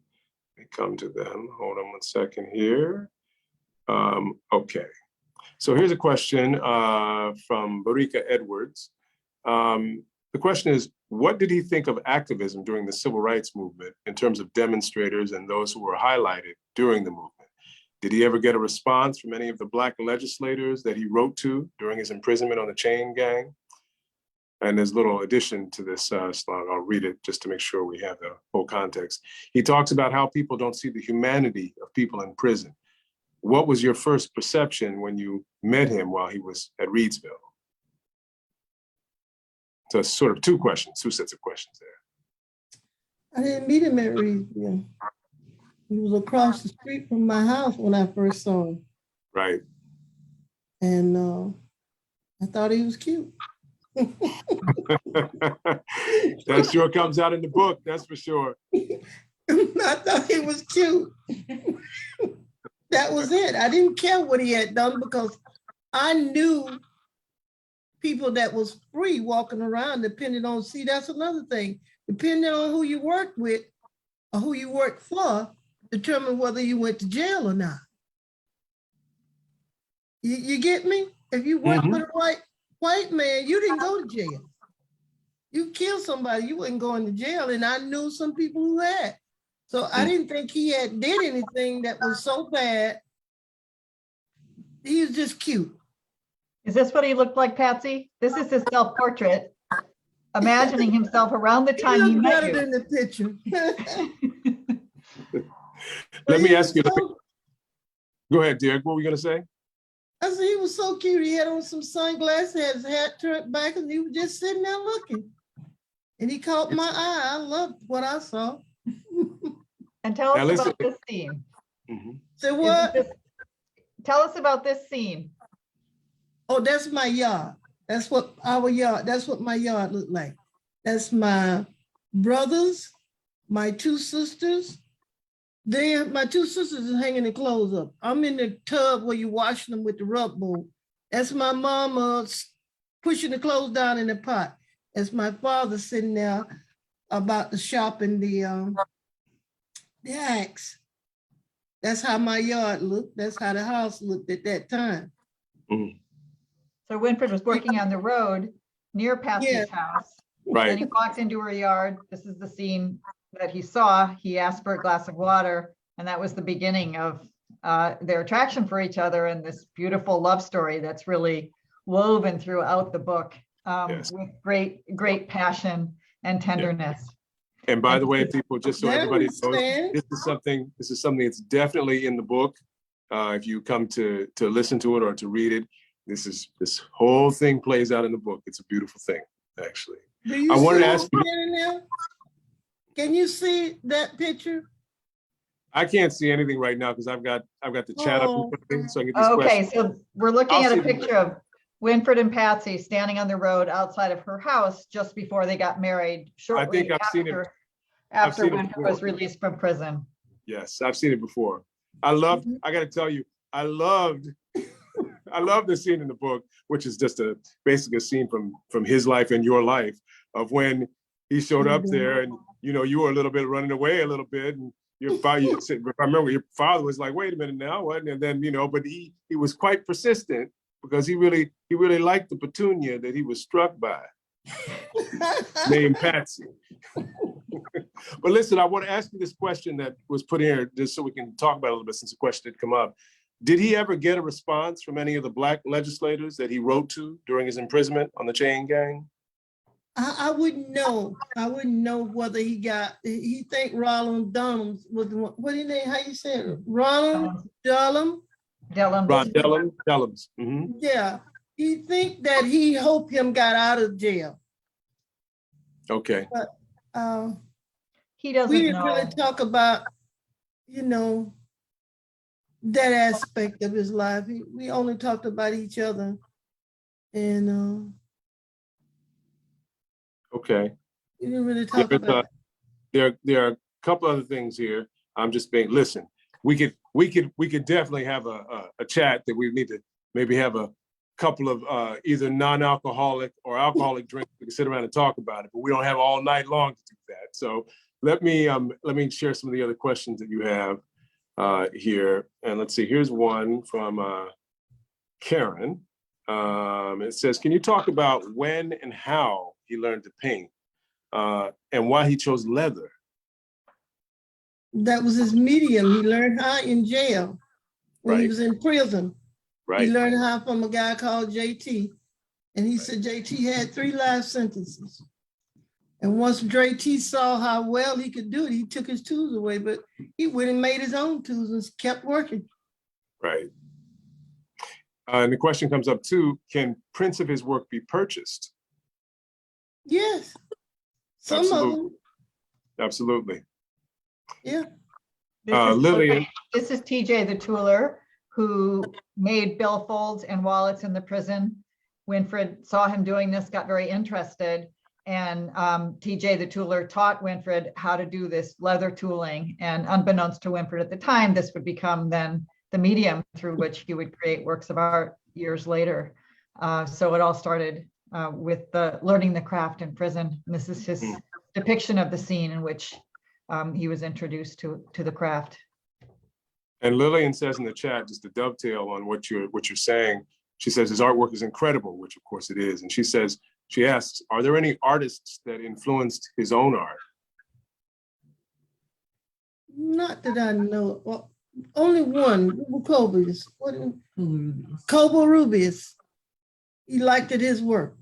Let me come to them. Hold on one second here. Okay, so here's a question from Barika Edwards. The question is, what did he think of activism during the civil rights movement in terms of demonstrators and those who were highlighted during the movement? Did he ever get a response from any of the Black legislators that he wrote to during his imprisonment on the chain gang? And there's a little addition to this slide. I'll read it just to make sure we have the whole context. He talks about how people don't see the humanity of people in prison. What was your first perception when you met him while he was at Reidsville? So it's sort of two sets of questions there. I didn't meet him at Reedsville. He was across the street from my house when I first saw him. Right. And I thought he was cute. That sure comes out in the book, that's for sure. I thought he was cute. That was it. I didn't care what he had done because I knew people that was free walking around depending on, see, that's another thing. Depending on who you worked with or who you worked for, determine whether you went to jail or not. You get me? If you worked with a white man, you didn't go to jail. You killed somebody, you wasn't going to jail. And I knew some people who had. So I didn't think he did anything that was so bad. He was just cute. Is this what he looked like, Patsy? This is his self-portrait, imagining himself around the time he met better you. than the picture. Let me ask you. Go ahead, Derek. What were you going to say? I said he was so cute. He had on some sunglasses, had his hat turned back, and he was just sitting there looking. And he caught my eye. I loved what I saw. And tell us about this scene. Say what? Tell us about this scene. Oh, that's my yard. That's what our yard, that's what my yard looked like. That's my brothers, my two sisters. My two sisters are hanging their clothes up. I'm in the tub where you're washing them with the rub bowl. That's my mama pushing the clothes down in the pot. That's my father sitting there about to sharpen the axe. That's how my yard looked. That's how the house looked at that time. So Winfred was working on the road near Patsy's house. Right. And he walked into her yard. This is the scene that he saw. He asked for a glass of water, and that was the beginning of their attraction for each other and this beautiful love story that's really woven throughout the book with great passion and tenderness. And by the way, people, just so everybody knows, this is something that's definitely in the book. If you come to listen to it or to read it, this whole thing plays out in the book. It's a beautiful thing, actually. I wanted to ask you. Can you see that picture? I can't see anything right now because I've got the chat up in front of me, so I can get these Okay, questions. so we're looking at a picture of Winfred and Patsy standing on the road outside of her house just before they got married, shortly after Winfred was released from prison. Yes, I've seen it before. I got to tell you, I loved the scene in the book, which is just basically a scene from his life and your life of when he showed up there and, you were a little bit running away a little bit. And your father, if I remember, your father was like, wait a minute now, what? And then, but he was quite persistent because he really liked the petunia that he was struck by, named Patsy. But listen, I want to ask you this question that was put here just so we can talk about it a little bit since the question did come up. Did he ever get a response from any of the Black legislators that he wrote to during his imprisonment on the chain gang? I wouldn't know. I wouldn't know whether he think Ronald Dunham was the one. What do you name? How you say it? Ronald Dunham? Dellums. Yeah. He think that he hoped him got out of jail. Okay. But he doesn't we didn't know. really talk about, that aspect of his life. We only talked about each other. And okay. we didn't really talk about there are a couple other things here. I'm just listen, we could definitely have a chat that we need to maybe have a couple of either non-alcoholic or alcoholic drinks. We can sit around and talk about it, but we don't have all night long to do that. So let me share some of the other questions that you have here. And let's see, here's one from Karen. It says, can you talk about when and how he learned to paint and why he chose leather? that was his medium. He learned how in jail. when he Right. was in prison. He Right. learned how from a guy called JT. And he said JT had 3 life sentences. And once JT saw how well he could do it, he took his tools away, but he went and made his own tools and kept working. Right. And the question comes up too, can prints of his work be purchased? Yes. Some of them. Absolutely. Yeah. Lillian. This is TJ the Tooler, who made billfolds and wallets in the prison. Winfred saw him doing this, got very interested, and TJ the Tooler taught Winfred how to do this leather tooling. And unbeknownst to Winfred at the time, this would become then the medium through which he would create works of art years later. So it all started with the learning the craft in prison. And this is his depiction of the scene in which he was introduced to the craft. And Lillian says in the chat, just to dovetail on what you're saying, she says his artwork is incredible, which of course it is. And she asks, are there any artists that influenced his own art? Not that I know. Well, only one, Cobius. Covarrubias. He liked it, his work.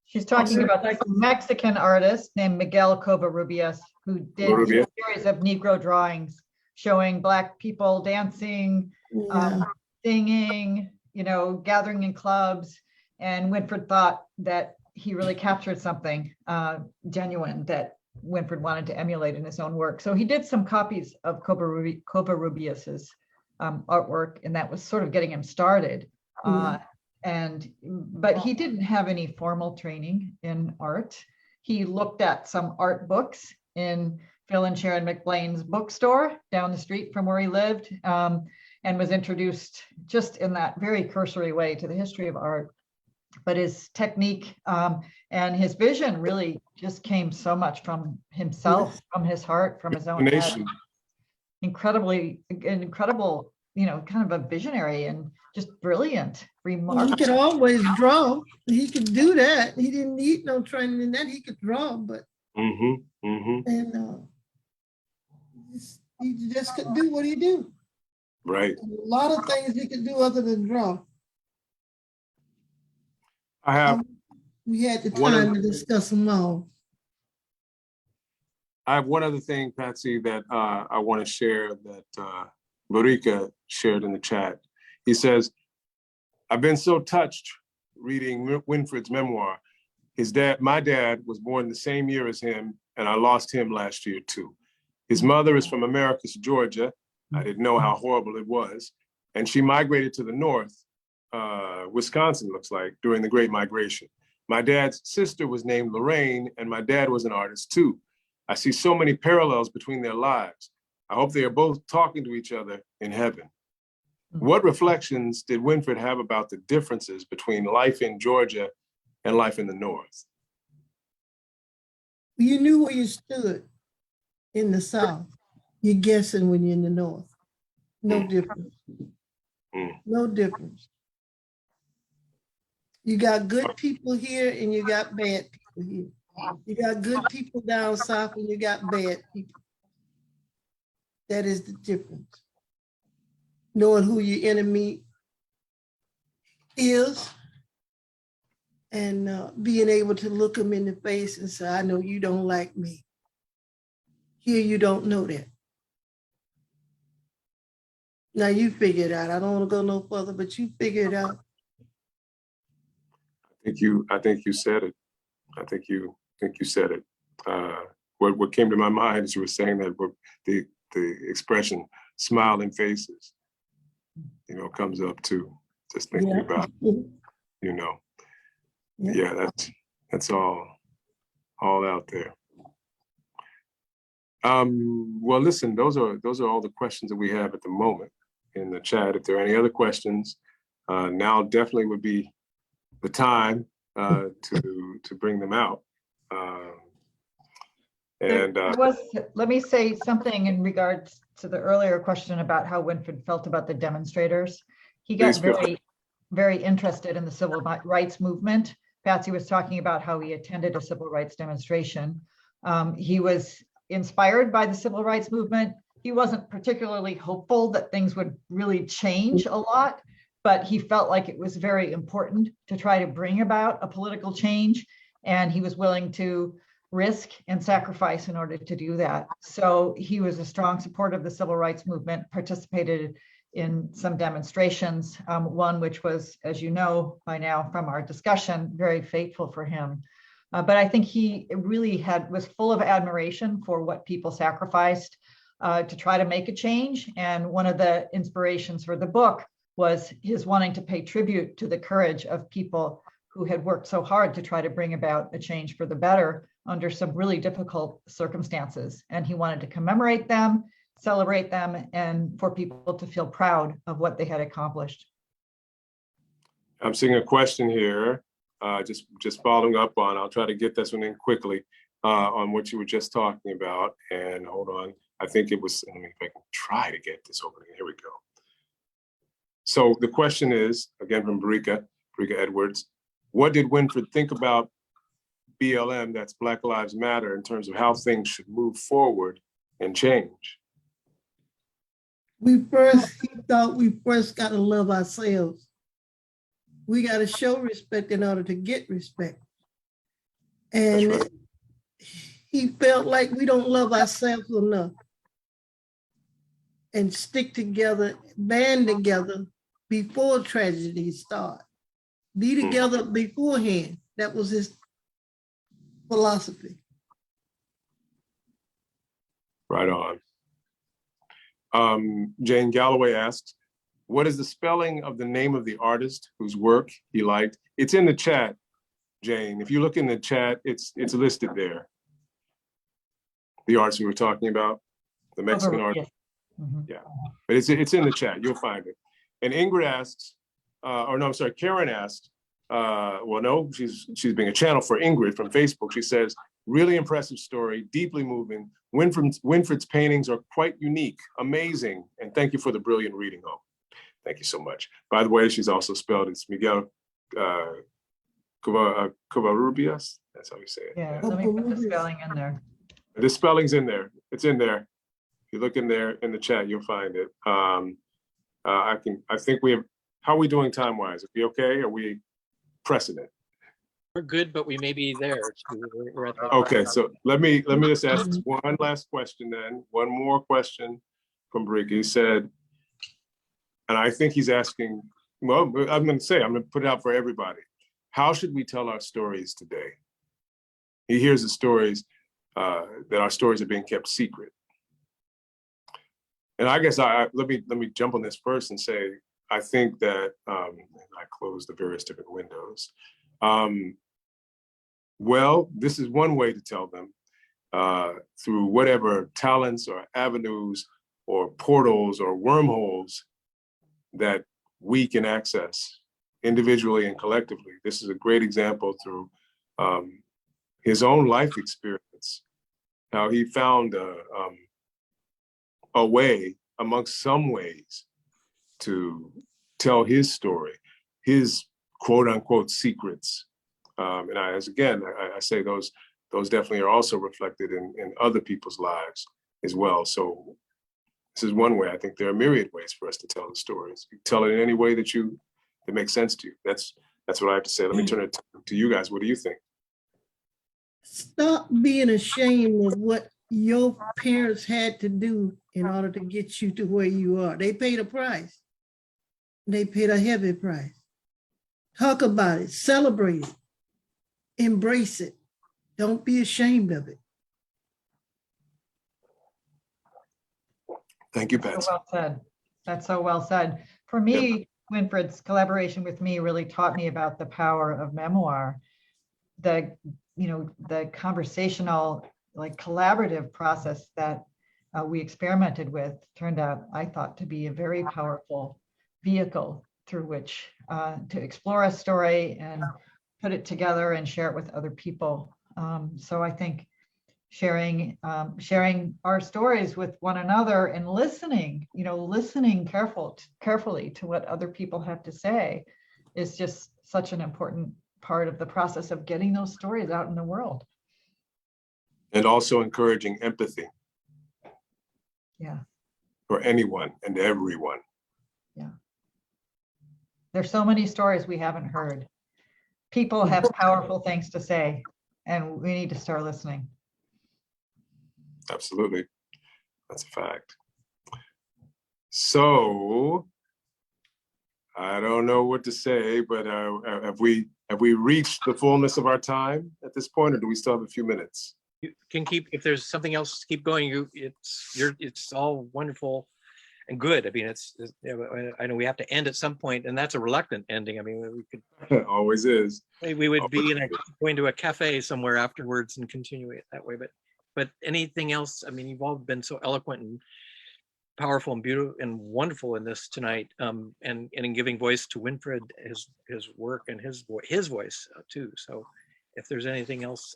She's talking about this Mexican artist named Miguel Covarrubias, who did a series of Negro drawings showing Black people dancing, singing, gathering in clubs. And Winfred thought that he really captured something genuine that Winfred wanted to emulate in his own work. So he did some copies of Covarrubias's artwork, and that was sort of getting him started. But he didn't have any formal training in art. He looked at some art books in Phil and Sharon McBlain's bookstore down the street from where he lived, and was introduced just in that very cursory way to the history of art. But his technique and his vision really just came so much from himself, from his heart, from his own head. Incredible, kind of a visionary and just brilliant, remarkable. He could always draw. He could do that. He didn't need no training in that. He could draw, but and he just could do what he do. Right. And a lot of things he could do other than draw. We had the time to discuss them all. I have one other thing, Patsy, that I want to share that Marika shared in the chat. He says, I've been so touched reading Winfred's memoir. My dad was born the same year as him, and I lost him last year too. His mother is from Americus, Georgia. I didn't know how horrible it was. And she migrated to the north, Wisconsin looks like, during the Great Migration. My dad's sister was named Lorraine, and my dad was an artist too. I see so many parallels between their lives. I hope they are both talking to each other in heaven. What reflections did Winfred have about the differences between life in Georgia and life in the North? You knew where you stood in the South. You're guessing when you're in the North. No difference. No difference. You got good people here and you got bad people here. You got good people down south and you got bad people. That is the difference. Knowing who your enemy is and being able to look them in the face and say, I know you don't like me. Here you don't know that. Now you figure it out. I don't want to go no further, but you figure it out. I think you said it. I think you said it. What came to my mind as you were saying that, the expression, smiling faces, comes up too. Just thinking about, that's all out there. Well, listen, those are all the questions that we have at the moment in the chat. If there are any other questions, now definitely would be the time to bring them out. Let me say something in regards to the earlier question about how Winfred felt about the demonstrators. He got very interested in the civil rights movement. Patsy was talking about how he attended a civil rights demonstration. He was inspired by the civil rights movement, he wasn't particularly hopeful that things would really change a lot, but he felt like it was very important to try to bring about a political change, and he was willing to risk and sacrifice in order to do that. So he was a strong supporter of the civil rights movement, participated in some demonstrations, one which was, as you know by now from our discussion, very fateful for him. But I think he really was full of admiration for what people sacrificed to try to make a change. And one of the inspirations for the book was his wanting to pay tribute to the courage of people who had worked so hard to try to bring about a change for the better under some really difficult circumstances. And he wanted to commemorate them, celebrate them, and for people to feel proud of what they had accomplished. I'm seeing a question here, just following up on, I'll try to get this one in quickly, on what you were just talking about. And hold on, I think it was, let me, if I can try to get this opening, here we go. So the question is, again, from Brika Edwards, what did Winfred think about BLM, that's Black Lives Matter, in terms of how things should move forward and change? He thought we first got to love ourselves. We got to show respect in order to get respect. And That's right. he felt like we don't love ourselves enough and stick together, band together before tragedies start. Be together beforehand. That was his philosophy. Right on. Jane Galloway asks, what is the spelling of the name of the artist whose work he liked? It's in the chat, Jane. If you look in the chat, it's listed there. The artist we were talking about, the Mexican artist. Yeah, but it's in the chat, you'll find it. And Ingrid asks, Karen asked, well, no, she's being a channel for Ingrid from Facebook. She says, really impressive story, deeply moving. Winfred's paintings are quite unique, amazing, and thank you for the brilliant reading. Oh, thank you so much. By the way, she's also spelled, it's Miguel Covarrubias. That's how you say it. Yeah, let me put the spelling in there. The spelling's in there. It's in there. If you look in there in the chat, you'll find it. I think we have, how are we doing time-wise? Are we okay? Are we precedent? We're good, but we may be there. We're at the Okay, so let me just ask one last question then. One more question from Brick. He said, and I think he's asking, well, I'm going to put it out for everybody. How should we tell our stories today? He hears the stories, that our stories are being kept secret. And I guess let me jump on this first and say, I think that, I close the various different windows. Well, this is one way to tell them, through whatever talents or avenues or portals or wormholes that we can access individually and collectively. This is a great example through his own life experience, how he found a way amongst some ways to tell his story, his quote unquote secrets. And I say those definitely are also reflected in other people's lives as well. So this is one way. I think there are myriad ways for us to tell the stories. You tell it in any way that makes sense to you. That's what I have to say. Let me turn it to you guys. What do you think? Stop being ashamed of what your parents had to do in order to get you to where you are. They paid a price. They paid a heavy price. Talk about it, celebrate it, embrace it. Don't be ashamed of it. Thank you, Patsy. So well said. That's so well said. For me, Winfred's collaboration with me really taught me about the power of memoir. The conversational, collaborative process that we experimented with turned out, I thought, to be a very powerful vehicle through which to explore a story and put it together and share it with other people. So I think sharing our stories with one another and listening carefully to what other people have to say is just such an important part of the process of getting those stories out in the world. And also encouraging empathy. Yeah. for anyone and everyone. There's so many stories we haven't heard. People have powerful things to say, and we need to start listening. Absolutely. That's a fact. So I don't know what to say, but have we reached the fullness of our time at this point, or do we still have a few minutes? You can keep, if there's something else, keep going. It's all wonderful and good. I mean, I know we have to end at some point, and that's a reluctant ending. I mean, we could Always is. we would be going to a cafe somewhere afterwards and continue it that way. But anything else? I mean, you've all been so eloquent and powerful and beautiful and wonderful in this tonight, and in giving voice to Winfred, his work and his voice too. So, if there's anything else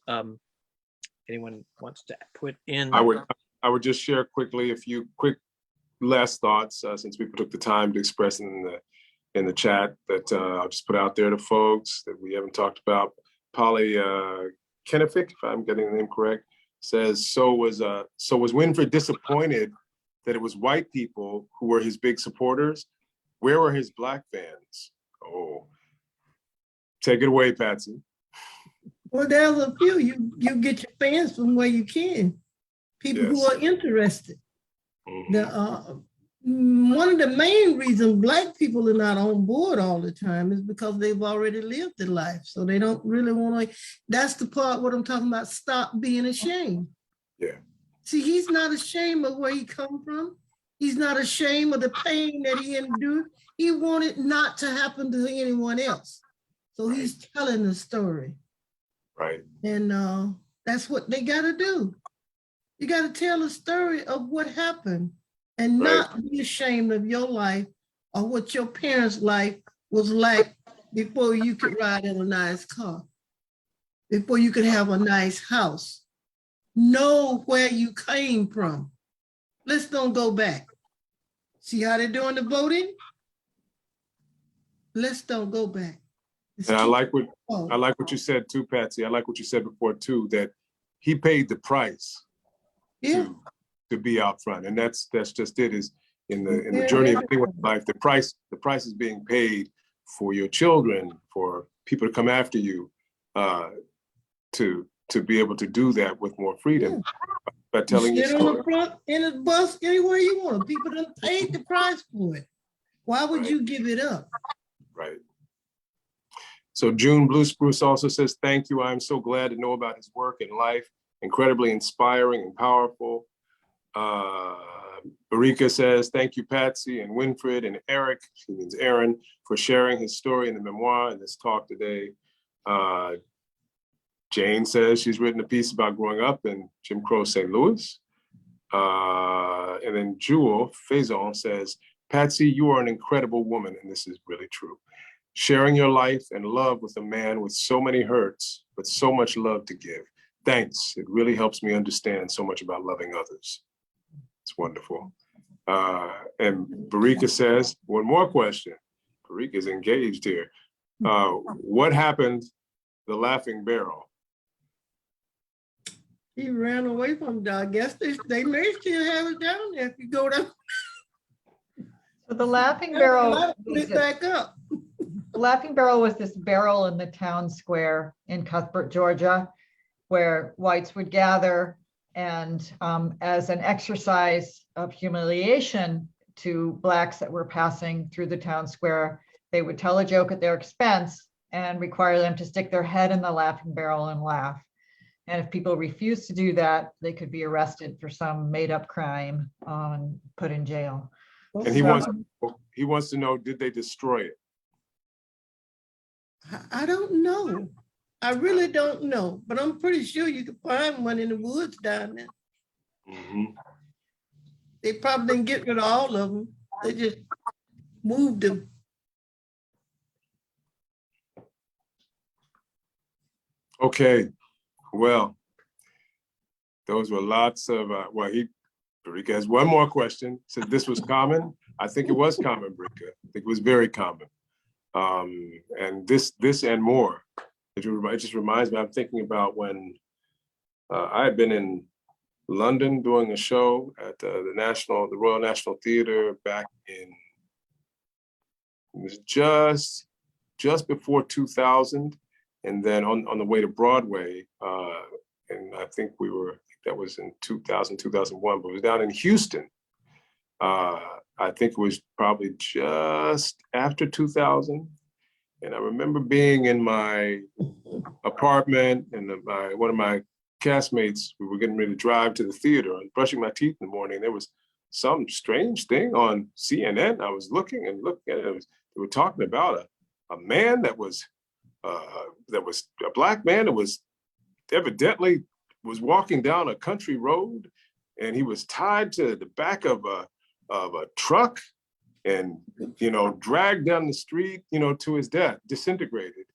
anyone wants to put in, I would just share quickly a few quick last thoughts, since we took the time to express in the chat, that I'll just put out there to folks that we haven't talked about. Polly Kennefic, if I'm getting the name correct, says, so was Winfred disappointed that it was white people who were his big supporters? Where were his Black fans? Oh, take it away, Patsy. Well, there's a few. You get your fans from where you can. People who are interested. One of the main reasons Black people are not on board all the time is because they've already lived their life. So they don't really want to, that's the part what I'm talking about, stop being ashamed. Yeah. See, he's not ashamed of where he come from. He's not ashamed of the pain that he endured. He wanted not to happen to anyone else. So he's telling the story. Right. And that's what they got to do. You got to tell the story of what happened and not be ashamed of your life or what your parents' life was like before you could ride in a nice car, before you could have a nice house. Know where you came from. Let's don't go back. See how they're doing the voting? Let's don't go back. And I like what you said too, Patsy. I like what you said before too, that he paid the price to be out front. And that's just it, is in the journey of anyone's life, the price is being paid for your children, for people to come after you, to be able to do that with more freedom by telling your story. On the front, in a bus, anywhere you want. People done paid the price for it. Why would you give it up? Right. So June Blue Spruce also says, thank you. I'm so glad to know about his work and life. Incredibly inspiring and powerful. Barika says, thank you, Patsy and Winfred and Eric, she means Erin, for sharing his story in the memoir in this talk today. Jane says she's written a piece about growing up in Jim Crow St. Louis. And then Jewel Faison says, Patsy, you are an incredible woman, and this is really true. Sharing your life and love with a man with so many hurts, but so much love to give. Thanks. It really helps me understand so much about loving others. It's wonderful. And Barika says, one more question. Barika's engaged here. What happened to the Laughing Barrel? He ran away from it. I guess they may still have it down there if you go down. So the Laughing Barrel, Put it back up. the Laughing Barrel was this barrel in the town square in Cuthbert, Georgia, where whites would gather and as an exercise of humiliation to Blacks that were passing through the town square, they would tell a joke at their expense and require them to stick their head in the Laughing Barrel and laugh. And if people refused to do that, they could be arrested for some made-up crime and put in jail. And he wants to know, did they destroy it? I don't know. I really don't know, but I'm pretty sure you could find one in the woods down there. Mm-hmm. They probably didn't get rid of all of them. They just moved them. Okay, well, those were lots of, Barika has one more question. Said this was common. I think it was common, Barika. I think it was very common. And this and more. It just reminds me, I'm thinking about when I had been in London doing a show at the Royal National Theatre back in, it was just before 2000. And then on the way to Broadway, and I think that was in 2000, 2001, but it was down in Houston. I think it was probably just after 2000. And I remember being in my apartment, and one of my castmates, we were getting ready to drive to the theater and brushing my teeth in the morning. There was some strange thing on CNN. I was looking at it. They were talking about a man that was a black man that was evidently was walking down a country road, and he was tied to the back of a truck and, dragged down the street, to his death, disintegrated.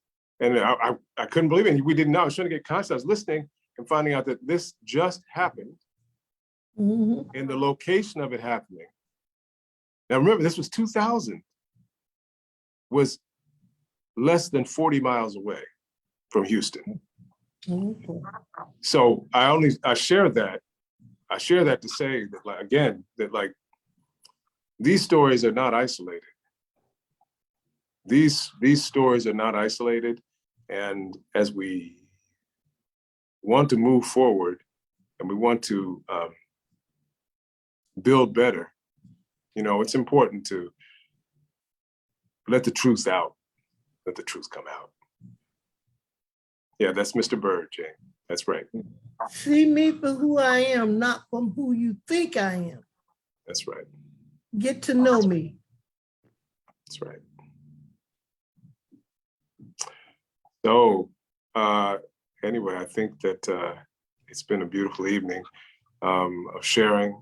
And I couldn't believe it. We didn't know. I was trying to get conscious. I was listening and finding out that this just happened, and the location of it happening. Now remember, this was 2000, was less than 40 miles away from Houston. So I share that to say that these stories are not isolated. These stories are not isolated. And as we want to move forward and we want to build better, it's important to let the truth out, let the truth come out. Yeah, that's Mr. Bird, Jane. That's right. See me for who I am, not from who you think I am. That's right. Get to know me. That's right. So anyway, I think that it's been a beautiful evening of sharing,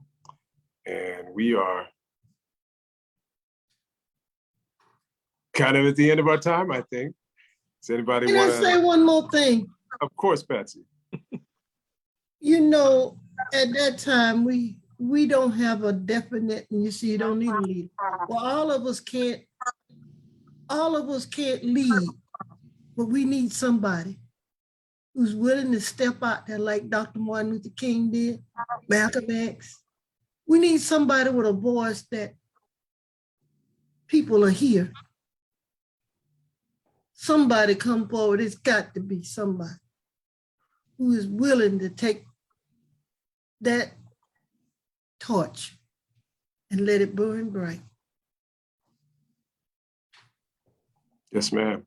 and we are kind of at the end of our time, I think. Does anybody Can want I say one more thing? Of course, Patsy. At that time, we don't have a definite, and you don't need a leader. Well, all of us can't lead, but we need somebody who's willing to step out there like Dr. Martin Luther King did, Malcolm X. We need somebody with a voice that people are here. Somebody come forward. It's got to be somebody who is willing to take that torch and let it burn bright. Yes, ma'am.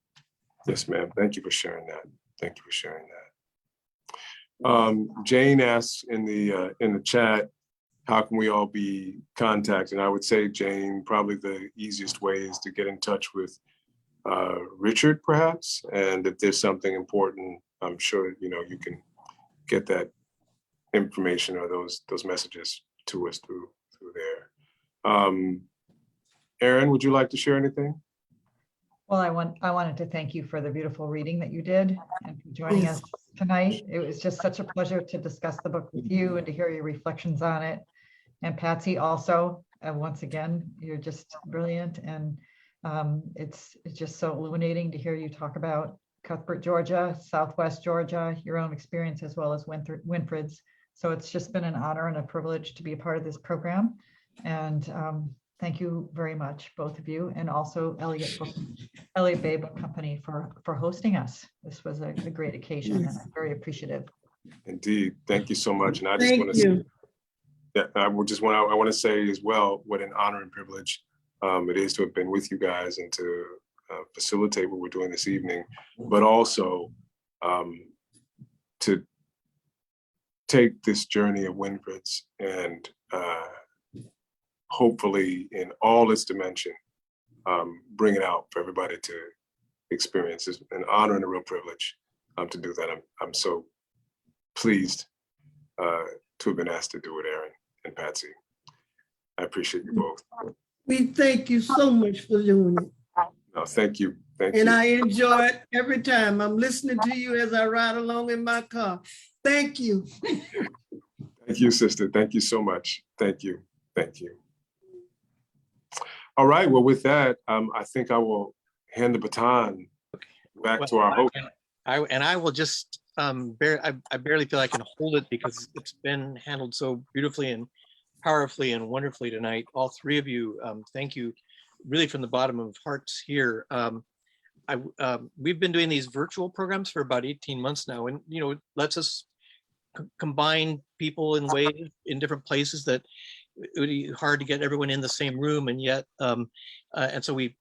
Yes, ma'am. Thank you for sharing that. Thank you for sharing that. Jane asks in the chat, how can we all be contacted? And I would say, Jane, probably the easiest way is to get in touch with Richard, perhaps. And if there's something important, I'm sure you can get that information or those messages to us through there. Erin, would you like to share anything? Well, I wanted to thank you for the beautiful reading that you did and for joining us tonight. It was just such a pleasure to discuss the book with you and to hear your reflections on it. And Patsy also, once again, you're just brilliant. And it's just so illuminating to hear you talk about Cuthbert, Georgia, Southwest Georgia, your own experience, as well as Winfred's. So it's just been an honor and a privilege to be a part of this program. And thank you very much, both of you, and also Elliott Bay Book Company for hosting us. This was a great occasion, and I'm very appreciative. Indeed, thank you so much. And I just Thank want to you. I want to say as well what an honor and privilege it is to have been with you guys and to facilitate what we're doing this evening, but also to take this journey of Winfred's and hopefully in all its dimension, bring it out for everybody to experience. It's an honor and a real privilege to do that. I'm so pleased to have been asked to do it, Erin and Patsy. I appreciate you both. We thank you so much for doing it. No, thank you. Thank And you. I enjoy it every time. I'm listening to you as I ride along in my car. Thank you. Thank you, sister. Thank you so much. Thank you. Thank you. All right. Well, with that, I think I will hand the baton back to our host. I will just I barely feel I can hold it because it's been handled so beautifully and powerfully and wonderfully tonight. All three of you, thank you really from the bottom of hearts here. We've been doing these virtual programs for about 18 months now, and it lets us combine people in ways in different places that it would be hard to get everyone in the same room, and yet and so we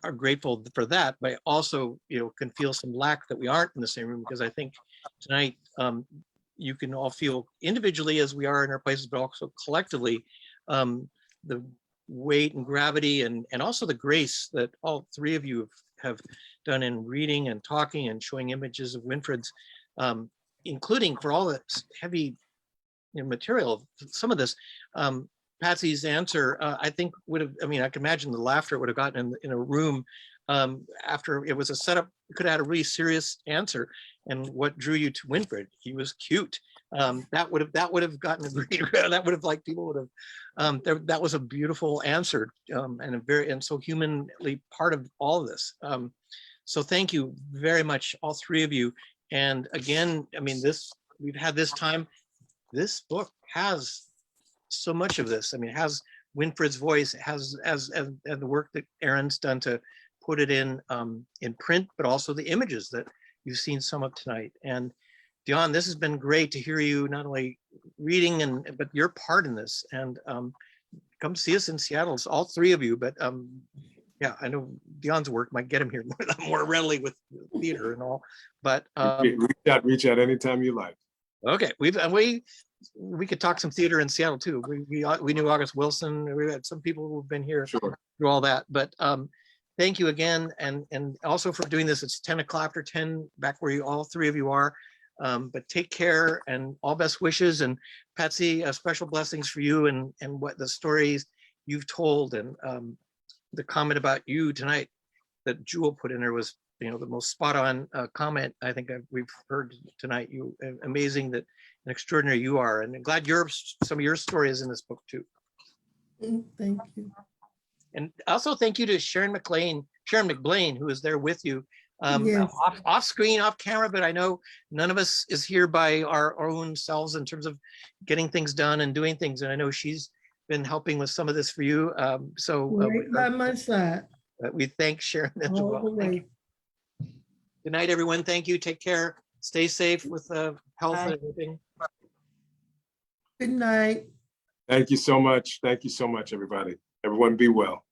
are grateful for that, but also can feel some lack that we aren't in the same room, because I think tonight you can all feel individually as we are in our places, but also collectively the weight and gravity and also the grace that all three of you have done in reading and talking and showing images of Winfred's, including for all the heavy material. Some of this, Patsy's answer, I think would have, I can imagine the laughter would have gotten in a room after it was a setup. You could have had a really serious answer. And what drew you to Winfred? He was cute. That would have gotten a great, that would have people would have, that was a beautiful answer and so humanly part of all of this. So thank you very much, all three of you. And again, we've had this time. This book has so much of this. It has Winfred's voice, it has as the work that Erin's done to put it in print, but also the images that you've seen some of tonight. And Dion, this has been great to hear you not only reading but your part in this. And come see us in Seattle. It's all three of you, but yeah, I know Dion's work might get him here more readily with theater and all. But reach out anytime you like. Okay, we could talk some theater in Seattle too. We knew August Wilson. We had some people who've been here Sure. through all that. But thank you again, and also for doing this. It's 10 o'clock after 10, back where all three of you are. But take care and all best wishes. And Patsy, special blessings for you and what the stories you've told, and the comment about you tonight that Jewel put in there was the most spot on comment I think we've heard tonight. You amazing, that and extraordinary you are, and I'm glad some of your story is in this book too. Thank you. And also thank you to Sharon McBlain, who is there with you, Yes. off screen, off camera, but I know none of us is here by our own selves in terms of getting things done and doing things, and I know she's been helping with some of this for you. Right by my side. We thank Sharon as All well. the way. Good night, everyone. Thank you. Take care. Stay safe with health and everything. Good night. Thank you so much. Thank you so much, everybody. Everyone be well.